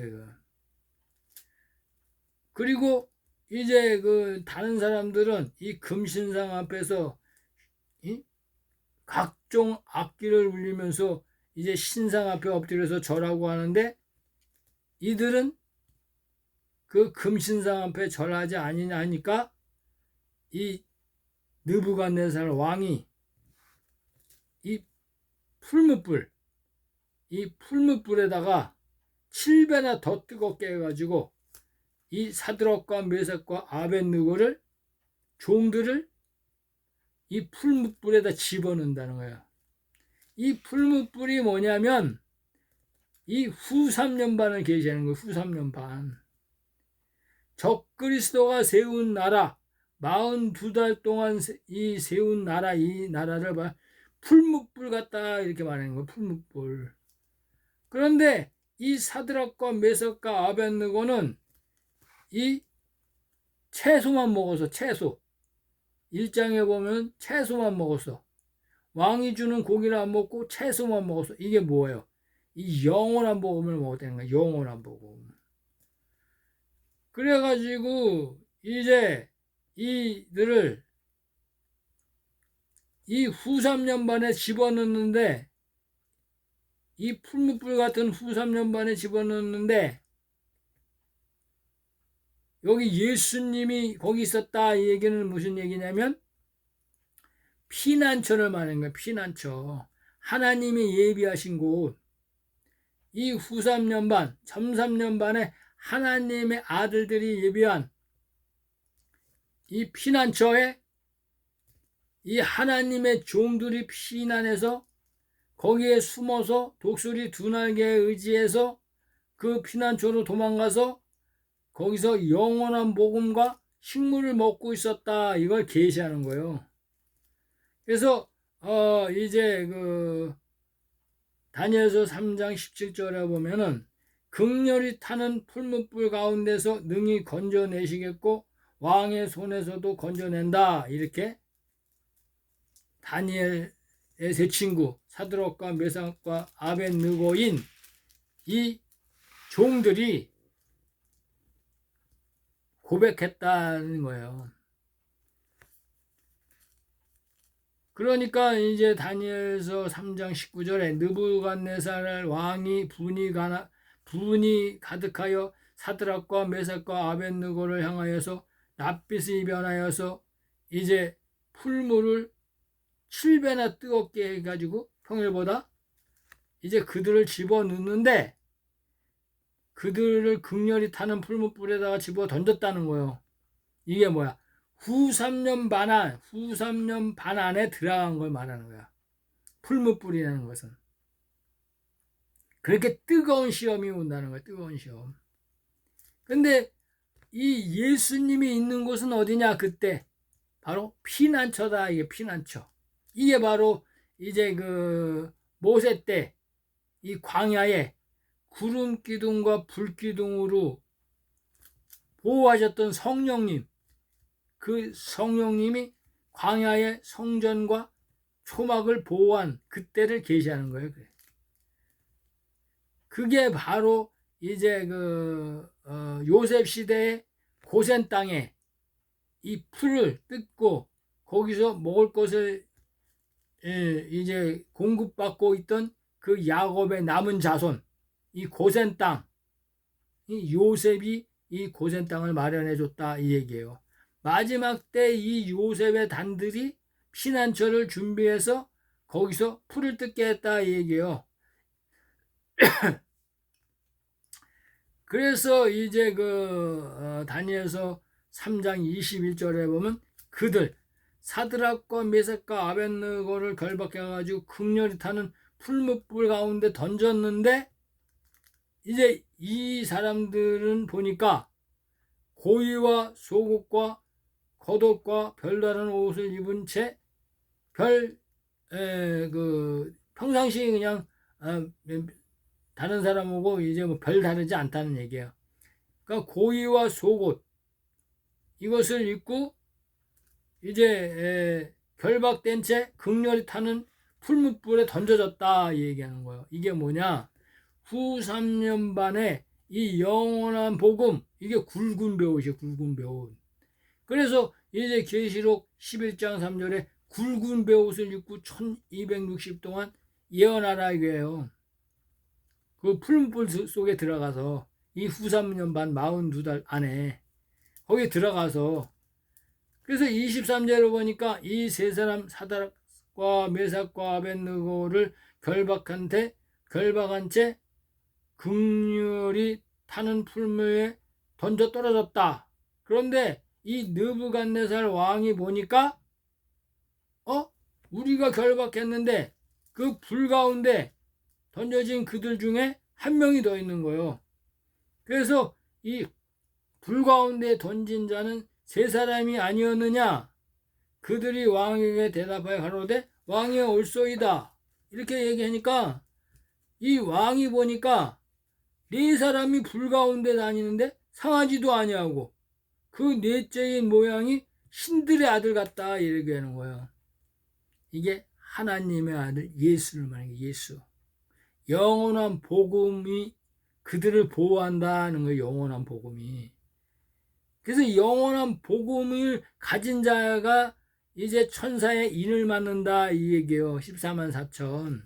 그리고 이제 그 다른 사람들은 이 금신상 앞에서 각종 악기를 울리면서 이제 신상 앞에 엎드려서 절하고 하는데 이들은 그 금신상 앞에 절하지 아니냐 하니까 이 느부갓네살 왕이 이 풀무불에다가 7배나 더 뜨겁게 해가지고 이 사드락과 메삭과 아벳느고를 종들을 이 풀무불에다 집어넣는다는 거예요. 이 풀무불이 뭐냐면 이 후 3년반을 계시하는 거예요. 후 3년반. 적그리스도가 세운 나라 42달 동안 이 세운 나라, 이 나라를 풀무불 같다 이렇게 말하는 거예요. 풀무불. 그런데 이 사드락과 메삭과 아벳느고는 이 채소만 먹어서 채소 1장에 보면 채소만 먹었어. 왕이 주는 고기를 안 먹고 채소만 먹었어. 이게 뭐예요? 이 영원한 복음을 먹었다는 거야. 영원한 복음. 그래가지고 이제 이들을 이 후 3년반에 집어넣는데 이 풀무불 같은 후 3년반에 집어넣는데 여기 예수님이 거기 있었다, 이 얘기는 무슨 얘기냐면 피난처를 말하는 거예요. 피난처. 하나님이 예비하신 곳. 이 후 3년반, 전 3년반에 하나님의 아들들이 예비한 이 피난처에 이 하나님의 종들이 피난해서 거기에 숨어서 독수리 두 날개에 의지해서 그 피난처로 도망가서 거기서 영원한 복음과 식물을 먹고 있었다, 이걸 계시하는 거예요. 그래서 이제 그 다니엘서 3장 17절에 보면은 극렬히 타는 풀무불 가운데서 능히 건져내시겠고 왕의 손에서도 건져낸다. 이렇게 다니엘의 세 친구 사드락과 메삭과 아벳느고인 이 종들이 고백했다는 거예요. 그러니까 이제 다니엘서 3장 19절에 느부갓네살 왕이 분이 가득하여 사드락과 메삭과 아벳느고를 향하여서 낯빛이 변하여서 이제 풀물을 7배나 뜨겁게 해가지고 평일보다 이제 그들을 집어넣는데 그들을 극렬히 타는 풀무불에다가 집어 던졌다는 거예요. 이게 뭐야? 후 3년 반 안에 들어간 걸 말하는 거야. 풀무불이라는 것은. 그렇게 뜨거운 시험이 온다는 거야. 뜨거운 시험. 근데 이 예수님이 있는 곳은 어디냐? 그때 바로 피난처다. 이게 피난처. 이게 바로 이제 그 모세 때 이 광야에 구름 기둥과 불 기둥으로 보호하셨던 성령님, 그 성령님이 광야의 성전과 초막을 보호한 그때를 계시하는 거예요. 그게 바로 이제 요셉 시대의 고센 땅에 이 풀을 뜯고 거기서 먹을 것을 이제 공급받고 있던 그 야곱의 남은 자손, 이 고센 땅, 이 요셉이 이 고센 땅을 마련해 줬다 이 얘기예요. 마지막 때 이 요셉의 단들이 피난처를 준비해서 거기서 풀을 뜯게 했다 이 얘기예요. 그래서 이제 다니엘서 3장 21절에 보면 그들 사드락과 메삭과 아벳느고를 결박해 가지고 극렬히 타는 풀무불 가운데 던졌는데 이제 이 사람들은 보니까 고위와 속옷과 겉옷과 별다른 옷을 입은 채 평상시 그냥 다른 사람하고 이제 별 다르지 않다는 얘기예요. 그러니까 고위와 속옷 이것을 입고 이제 결박된 채 극렬히 타는 풀무불에 던져졌다 얘기하는 거예요. 이게 뭐냐? 후 3년 반에 이 영원한 복음, 이게 굵은 배옷이에요. 굵은 배옷. 그래서 이제 계시록 11장 3절에 굵은 배옷을 입고 1260 동안 예언하라 이거예요. 그 풀무불 속에 들어가서 이 후 3년 반 42달 안에 거기에 들어가서 그래서 23절을 보니까 이 세 사람 사드락과 메삭과 아벳느고를 결박한 채 극렬히 타는 풀무에 던져 떨어졌다. 그런데 이 느부갓네살 왕이 보니까 우리가 결박했는데 그 불 가운데 던져진 그들 중에 한 명이 더 있는 거예요. 그래서 이 불 가운데 던진 자는 세 사람이 아니었느냐? 그들이 왕에게 대답하여 가로되 왕이여 올소이다. 이렇게 얘기하니까 이 왕이 보니까 네 사람이 불 가운데 다니는데 상하지도 아니하고 그 넷째인 모양이 신들의 아들 같다 이렇게 하는 거예요. 이게 하나님의 아들 예수를 말하는 게 예수. 영원한 복음이 그들을 보호한다는 거예요. 영원한 복음이. 그래서 영원한 복음을 가진 자가 이제 천사의 인을 맞는다 이 얘기예요. 14만 4천.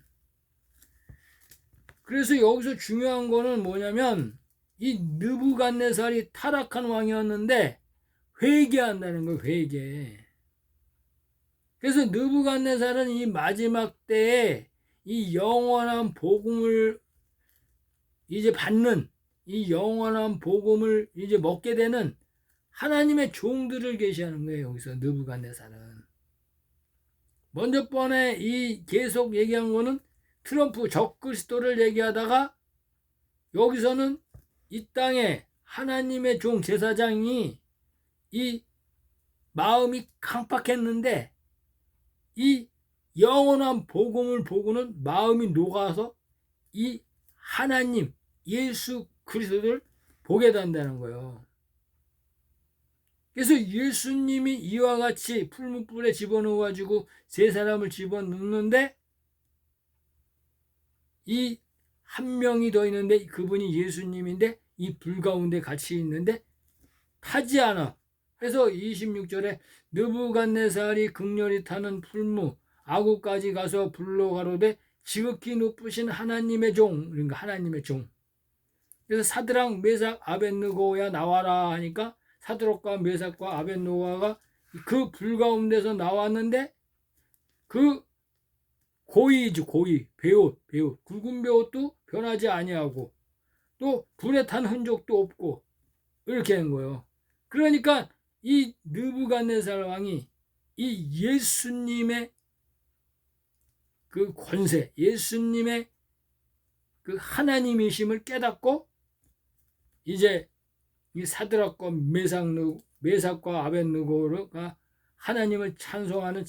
그래서 여기서 중요한 거는 뭐냐면 이 느부갓네살이 타락한 왕이었는데 회개한다는 거예요. 회개. 그래서 느부갓네살은 이 마지막 때에 이 영원한 복음을 이제 받는 이 영원한 복음을 이제 먹게 되는 하나님의 종들을 계시하는 거예요. 여기서 느부갓네살은. 먼저 번에 이 계속 얘기한 거는 트럼프 적그리스도를 얘기하다가 여기서는 이 땅에 하나님의 종 제사장이 이 마음이 강팍했는데 이 영원한 복음을 보고는 마음이 녹아서 이 하나님 예수 그리스도를 보게 된다는 거예요. 그래서 예수님이 이와 같이 풀무불에 집어넣어가지고 세 사람을 집어넣는데 이 한 명이 더 있는데 그분이 예수님인데 이 불 가운데 같이 있는데 타지 않아. 그래서 26절에 느부갓네살이 극렬히 타는 풀무 아구까지 가서 불로 가로되 지극히 높으신 하나님의 종, 그러니까 하나님의 종. 그래서 사드락 메삭 아벳느고야 나와라 하니까 사드락과 메삭과 아벳느고가 그 불 가운데서 나왔는데 그 고이죠, 고이, 배옷. 굵은 배옷도 변하지 아니하고 또 불에 탄 흔적도 없고 이렇게 한 거예요. 그러니까 이 느부갓네살 왕이 이 예수님의 그 권세, 예수님의 그 하나님이심을 깨닫고 이제 이 사드락과 메삭과 아벳느고가 하나님을 찬송하는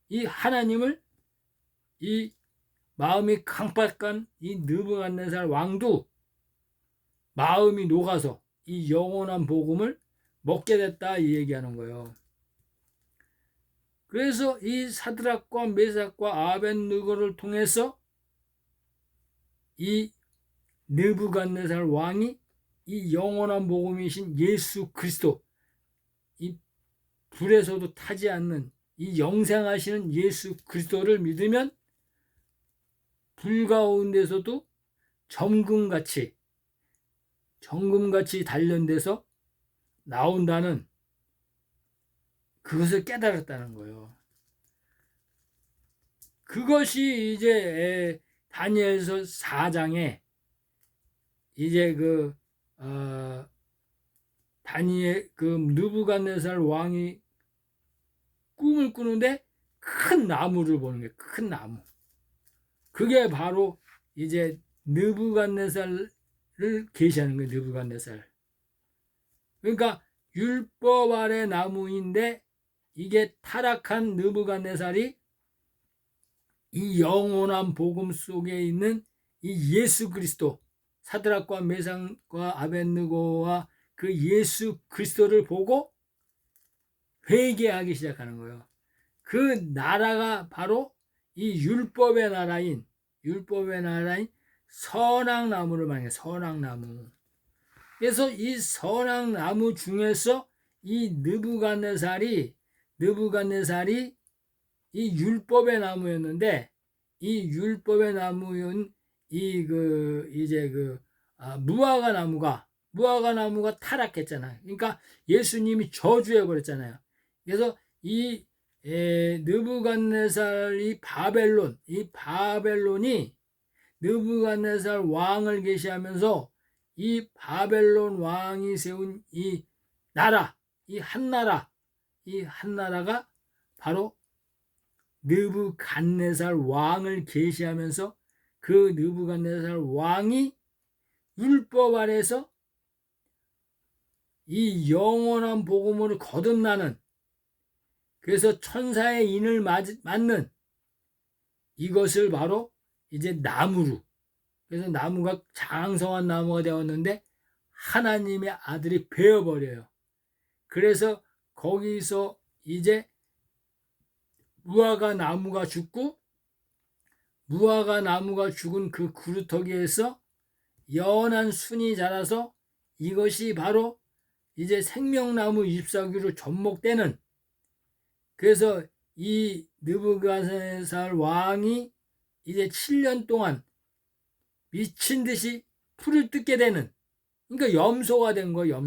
이 하나님을 이 마음이 강박한 이 느부갓네살 왕도 마음이 녹아서 이 영원한 복음을 먹게 됐다 이 얘기하는 거예요. 그래서 이 사드락과 메삭과 아벳느고를 통해서 이 느부갓네살 왕이 이 영원한 복음이신 예수 그리스도, 이 불에서도 타지 않는 이 영생하시는 예수 그리스도를 믿으면 불 가운데서도 정금같이 단련돼서 나온다는 그것을 깨달았다는 거예요. 그것이 이제 다니엘서 4장에 이제 다니엘 느부갓네살 왕이 꿈을 꾸는데 큰 나무를 보는 거예요. 큰 나무. 그게 바로 이제 느부갓네살을 계시하는 거예요. 느부갓네살. 그러니까 율법 아래 나무인데 이게 타락한 느부갓네살이 이 영원한 복음 속에 있는 이 예수 그리스도, 사드락과 메삭과 아벳느고와 그 예수 그리스도를 보고 회개하기 시작하는 거예요. 그 나라가 바로 이 율법의 나라인 선악나무를 말해요. 선악나무. 그래서 이 선악나무 중에서 이 느부갓네살이 이 율법의 나무였는데 이 율법의 나무인 무화과 나무가 타락했잖아요. 그러니까 예수님이 저주해 버렸잖아요. 그래서 이 느부갓네살이 바벨론이 느부갓네살 왕을 계시하면서 이 바벨론 왕이 세운 이 한나라가 바로 느부갓네살 왕을 계시하면서 그 느부갓네살 왕이 율법 아래서 이 영원한 복음을 거듭나는, 그래서 천사의 인을 맞는 이것을 바로 이제 나무로, 그래서 나무가 장성한 나무가 되었는데 하나님의 아들이 베어버려요. 그래서 거기서 이제 무화과 나무가 죽고 무화과 나무가 죽은 그 구루터기에서 연한 순이 자라서 이것이 바로 이제 생명나무 잎사귀로 접목되는, 그래서 이 느부갓네살 왕이 이제 7년 동안 미친 듯이 풀을 뜯게 되는, 그러니까 염소가 된 거예요.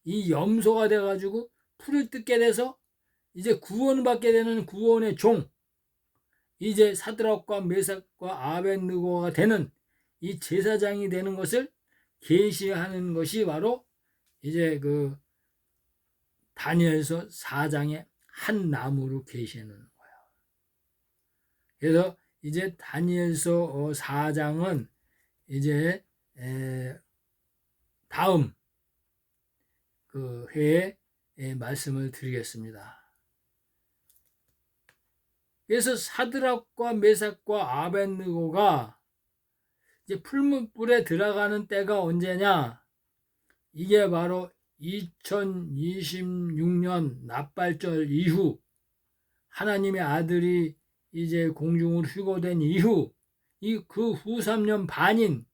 이 염소가 돼가지고 풀을 뜯게 돼서 이제 구원받게 되는 구원의 종, 이제 사드락과 메삭과 아벳느고가 되는 이 제사장이 되는 것을 계시하는 것이 바로 이제 다니엘서 4장의 한 나무로 계시하는 거예요. 그래서 이제 다니엘서 4장은 이제 다음 회에 말씀을 드리겠습니다. 그래서 사드락과 메삭과 아벳느고가 이제 풀무불에 들어가는 때가 언제냐? 이게 바로 2026년 납발절 이후, 하나님의 아들이 이제 공중으로 휴거된 이후, 그 후 3년 반인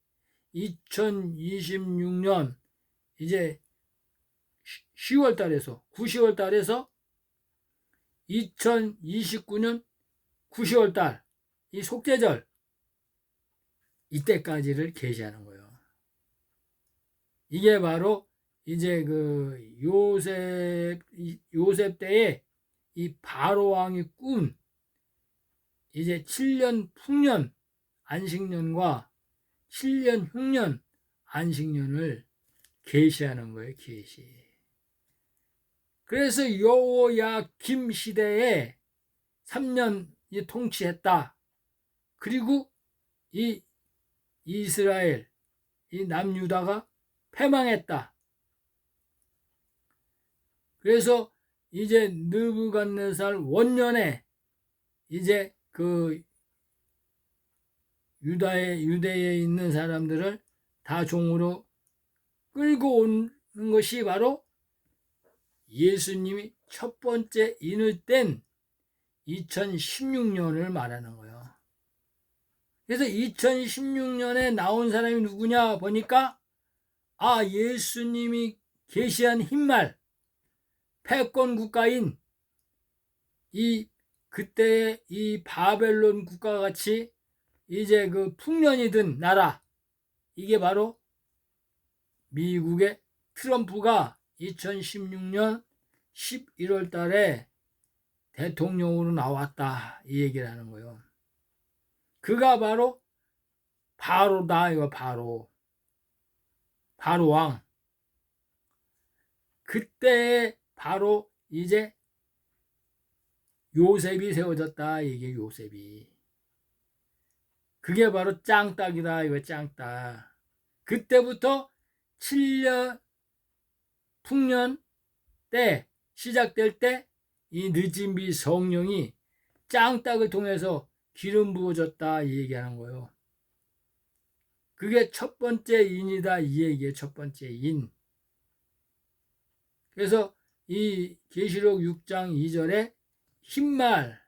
2026년 이제 10월 달에서 9월 달에서 2029년 9월 달, 이 속죄절, 이때까지를 계시하는 거예요. 이게 바로 이제 그 요셉 때에 이 바로 왕이 꾼 이제 7년 풍년 안식년과 7년 흉년 안식년을 계시하는 거예요. 계시. 그래서 여호야김 시대에 3년 통치했다. 그리고 이 이스라엘, 이 남유다가 패망했다. 그래서 이제 느부갓네살 원년에 이제 그 유대에 있는 사람들을 다 종으로 끌고 오는 것이 바로 예수님이 첫 번째 인을 뗀 2016년을 말하는 거예요. 그래서 2016년에 나온 사람이 누구냐 보니까 예수님이 계시한 흰말, 패권 국가인 그때의 이 바벨론 국가와 같이 이제 그 풍년이 든 나라, 이게 바로 미국의 트럼프가 2016년 11월 달에 대통령으로 나왔다, 이 얘기를 하는 거예요. 그가 바로 바로다, 이거 바로 왕. 그때 바로 이제 요셉이 세워졌다, 이게 요셉이. 그게 바로 짱딱이다, 이거 짱딱. 그때부터 7년 풍년 때 시작될 때 이 늦은 비 성령이 짱딱을 통해서 기름 부어졌다, 이 얘기하는 거예요. 그게 첫 번째 인이다, 이 얘기예요. 첫 번째 인. 그래서 이 계시록 6장 2절에 흰말,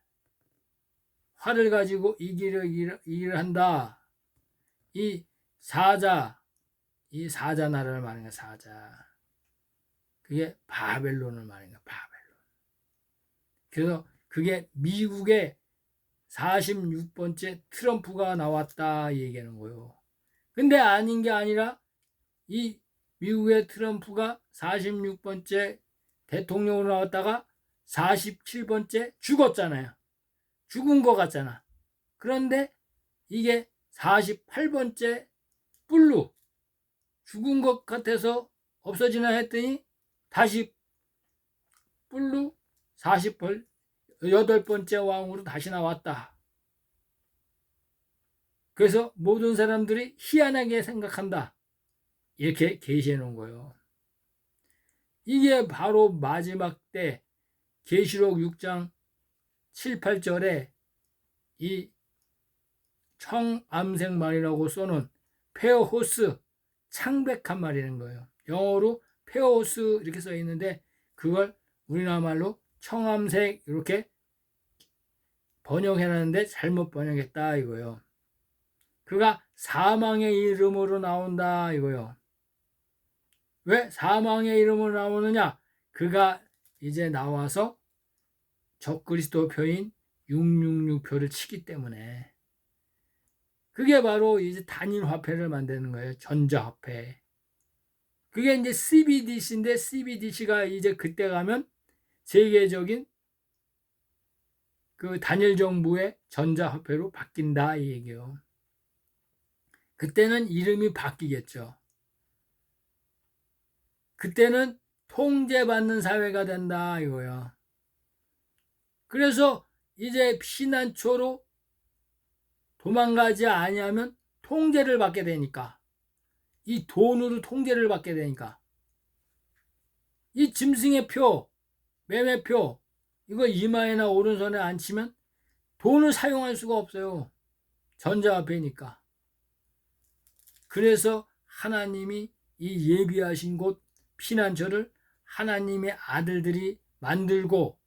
활을 가지고 이기를 한다. 이 사자 나라를 말하는 거야, 사자. 그게 바벨론을 말하는 거야, 바벨론. 그래서 그게 미국의 46번째 트럼프가 나왔다, 얘기하는 거예요. 근데 아닌 게 아니라 이 미국의 트럼프가 46번째 대통령으로 나왔다가 47번째 죽었잖아요. 죽은 것 같잖아. 그런데 이게 48번째 뿔로 죽은 것 같아서 없어지나 했더니 다시 뿔로 48번째 왕으로 다시 나왔다. 그래서 모든 사람들이 희한하게 생각한다, 이렇게 계시해 놓은 거예요. 이게 바로 마지막 때 계시록 6장 7, 8절에 이 청암색 말이라고 써놓은 페어호스, 창백한 말이라는 거예요. 영어로 페어호스 이렇게 써 있는데 그걸 우리나라 말로 청암색 이렇게 번역해놨는데 잘못 번역했다, 이거요. 그가 사망의 이름으로 나온다, 이거요. 왜 사망의 이름으로 나오느냐? 그가 이제 나와서 적그리스도 표인 666표를 치기 때문에. 그게 바로 이제 단일 화폐를 만드는 거예요. 전자화폐. 그게 이제 CBDC인데 CBDC가 이제 그때 가면 세계적인 그 단일 정부의 전자화폐로 바뀐다, 이 얘기예요. 그때는 이름이 바뀌겠죠. 그때는 통제받는 사회가 된다, 이거예요. 그래서 이제 피난처로 도망가지 아니하면 통제를 받게 되니까, 이 돈으로 통제를 받게 되니까, 이 짐승의 표, 매매표, 이거 이마에나 오른손에 안 치면 돈을 사용할 수가 없어요. 전자화폐니까. 그래서 하나님이 이 예비하신 곳 피난처를 하나님의 아들들이 만들고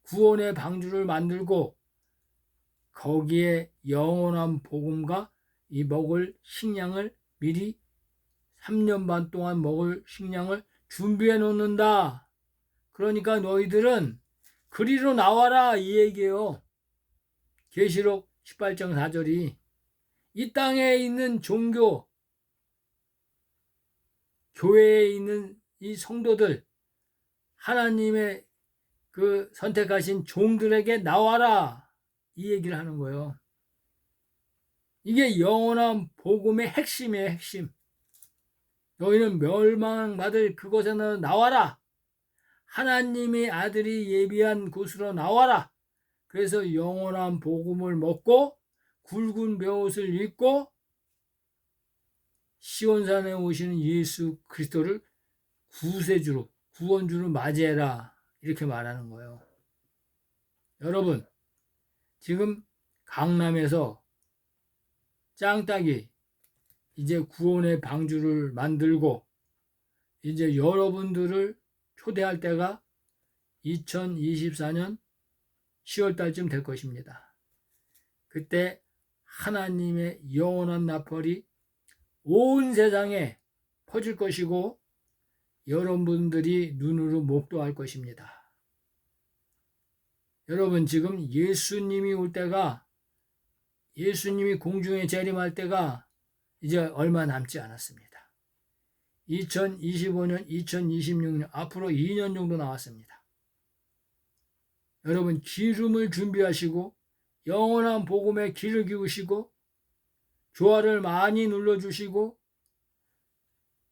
구원의 방주를 만들고 거기에 영원한 복음과 이 먹을 식량을 미리 3년 반 동안 먹을 식량을 준비해 놓는다. 그러니까 너희들은 그리로 나와라 이 얘기예요. 계시록 18장 4절이 이 땅에 있는 종교, 교회에 있는 이 성도들, 하나님의 그 선택하신 종들에게 나와라 이 얘기를 하는 거예요. 이게 영원한 복음의 핵심이에요. 핵심. 너희는 멸망받을 그곳에 나와라. 하나님의 아들이 예비한 곳으로 나와라. 그래서 영원한 복음을 먹고 굵은 베옷을 입고 시온산에 오시는 예수 그리스도를 구세주로 구원주로 맞이해라 이렇게 말하는 거예요. 여러분 지금 강남에서 짱따기 이제 구원의 방주를 만들고 이제 여러분들을 초대할 때가 2024년 10월 달쯤 될 것입니다. 그때 하나님의 영원한 나팔이 온 세상에 퍼질 것이고 여러분들이 눈으로 목도할 것입니다. 여러분 지금 예수님이 올 때가 예수님이 공중에 재림할 때가 이제 얼마 남지 않았습니다. 2025년, 2026년 앞으로 2년 정도 나왔습니다. 여러분 기름을 준비하시고 영원한 복음에 귀를 기우시고 좋아를 많이 눌러주시고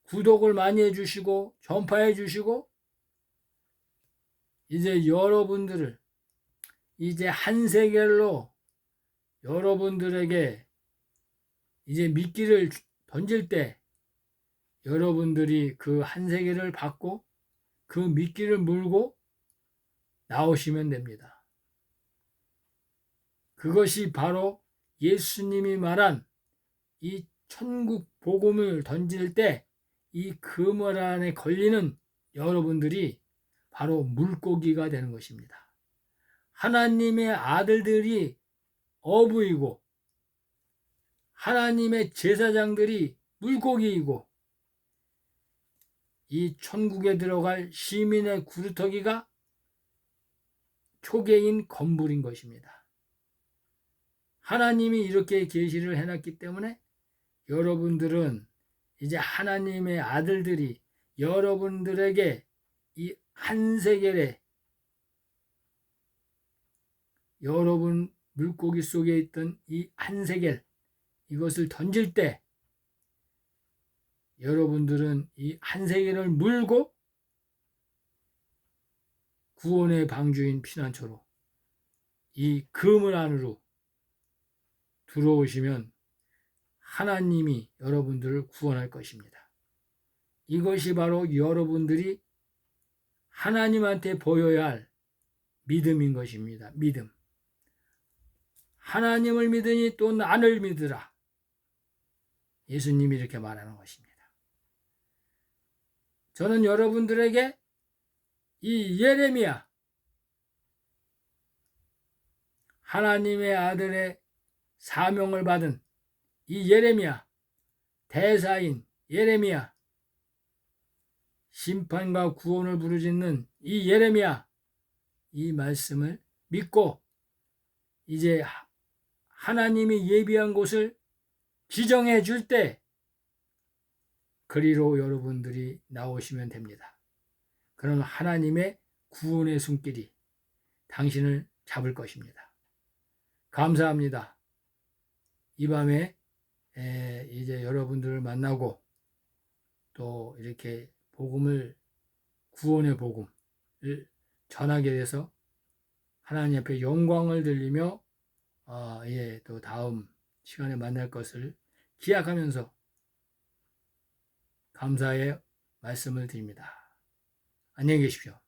구독을 많이 해주시고 전파해 주시고 이제 여러분들을 이제 한 세겔로 여러분들에게 이제 미끼를 던질 때 여러분들이 그 한 세겔을 받고 그 미끼를 물고 나오시면 됩니다. 그것이 바로 예수님이 말한 이 천국 복음을 던질 때 이 그물 안에 걸리는 여러분들이 바로 물고기가 되는 것입니다. 하나님의 아들들이 어부이고 하나님의 제사장들이 물고기이고 이 천국에 들어갈 시민의 구루터기가 초계인 건물인 것입니다. 하나님이 이렇게 계시를 해놨기 때문에 여러분들은 이제 하나님의 아들들이 여러분들에게 이 한 세겔에 여러분 물고기 속에 있던 이 한 세겔 이것을 던질 때 여러분들은 이 한 세겔을 물고 구원의 방주인 피난처로 이 그물 안으로 들어오시면 하나님이 여러분들을 구원할 것입니다. 이것이 바로 여러분들이 하나님한테 보여야 할 믿음인 것입니다. 믿음. 하나님을 믿으니 또 나를 믿으라. 예수님이 이렇게 말하는 것입니다. 저는 여러분들에게 이 예레미야 하나님의 아들의 사명을 받은 이 예레미야 대사인 예레미야 심판과 구원을 부르짖는 이 예레미야 이 말씀을 믿고 이제 하나님이 예비한 곳을 지정해 줄 때 그리로 여러분들이 나오시면 됩니다. 그럼 하나님의 구원의 손길이 당신을 잡을 것입니다. 감사합니다. 이 밤에 이제 여러분들을 만나고 또 이렇게 복음을 구원의 복음을 전하게 돼서 하나님 앞에 영광을 돌리며 또 다음 시간에 만날 것을 기약하면서 감사의 말씀을 드립니다. 안녕히 계십시오.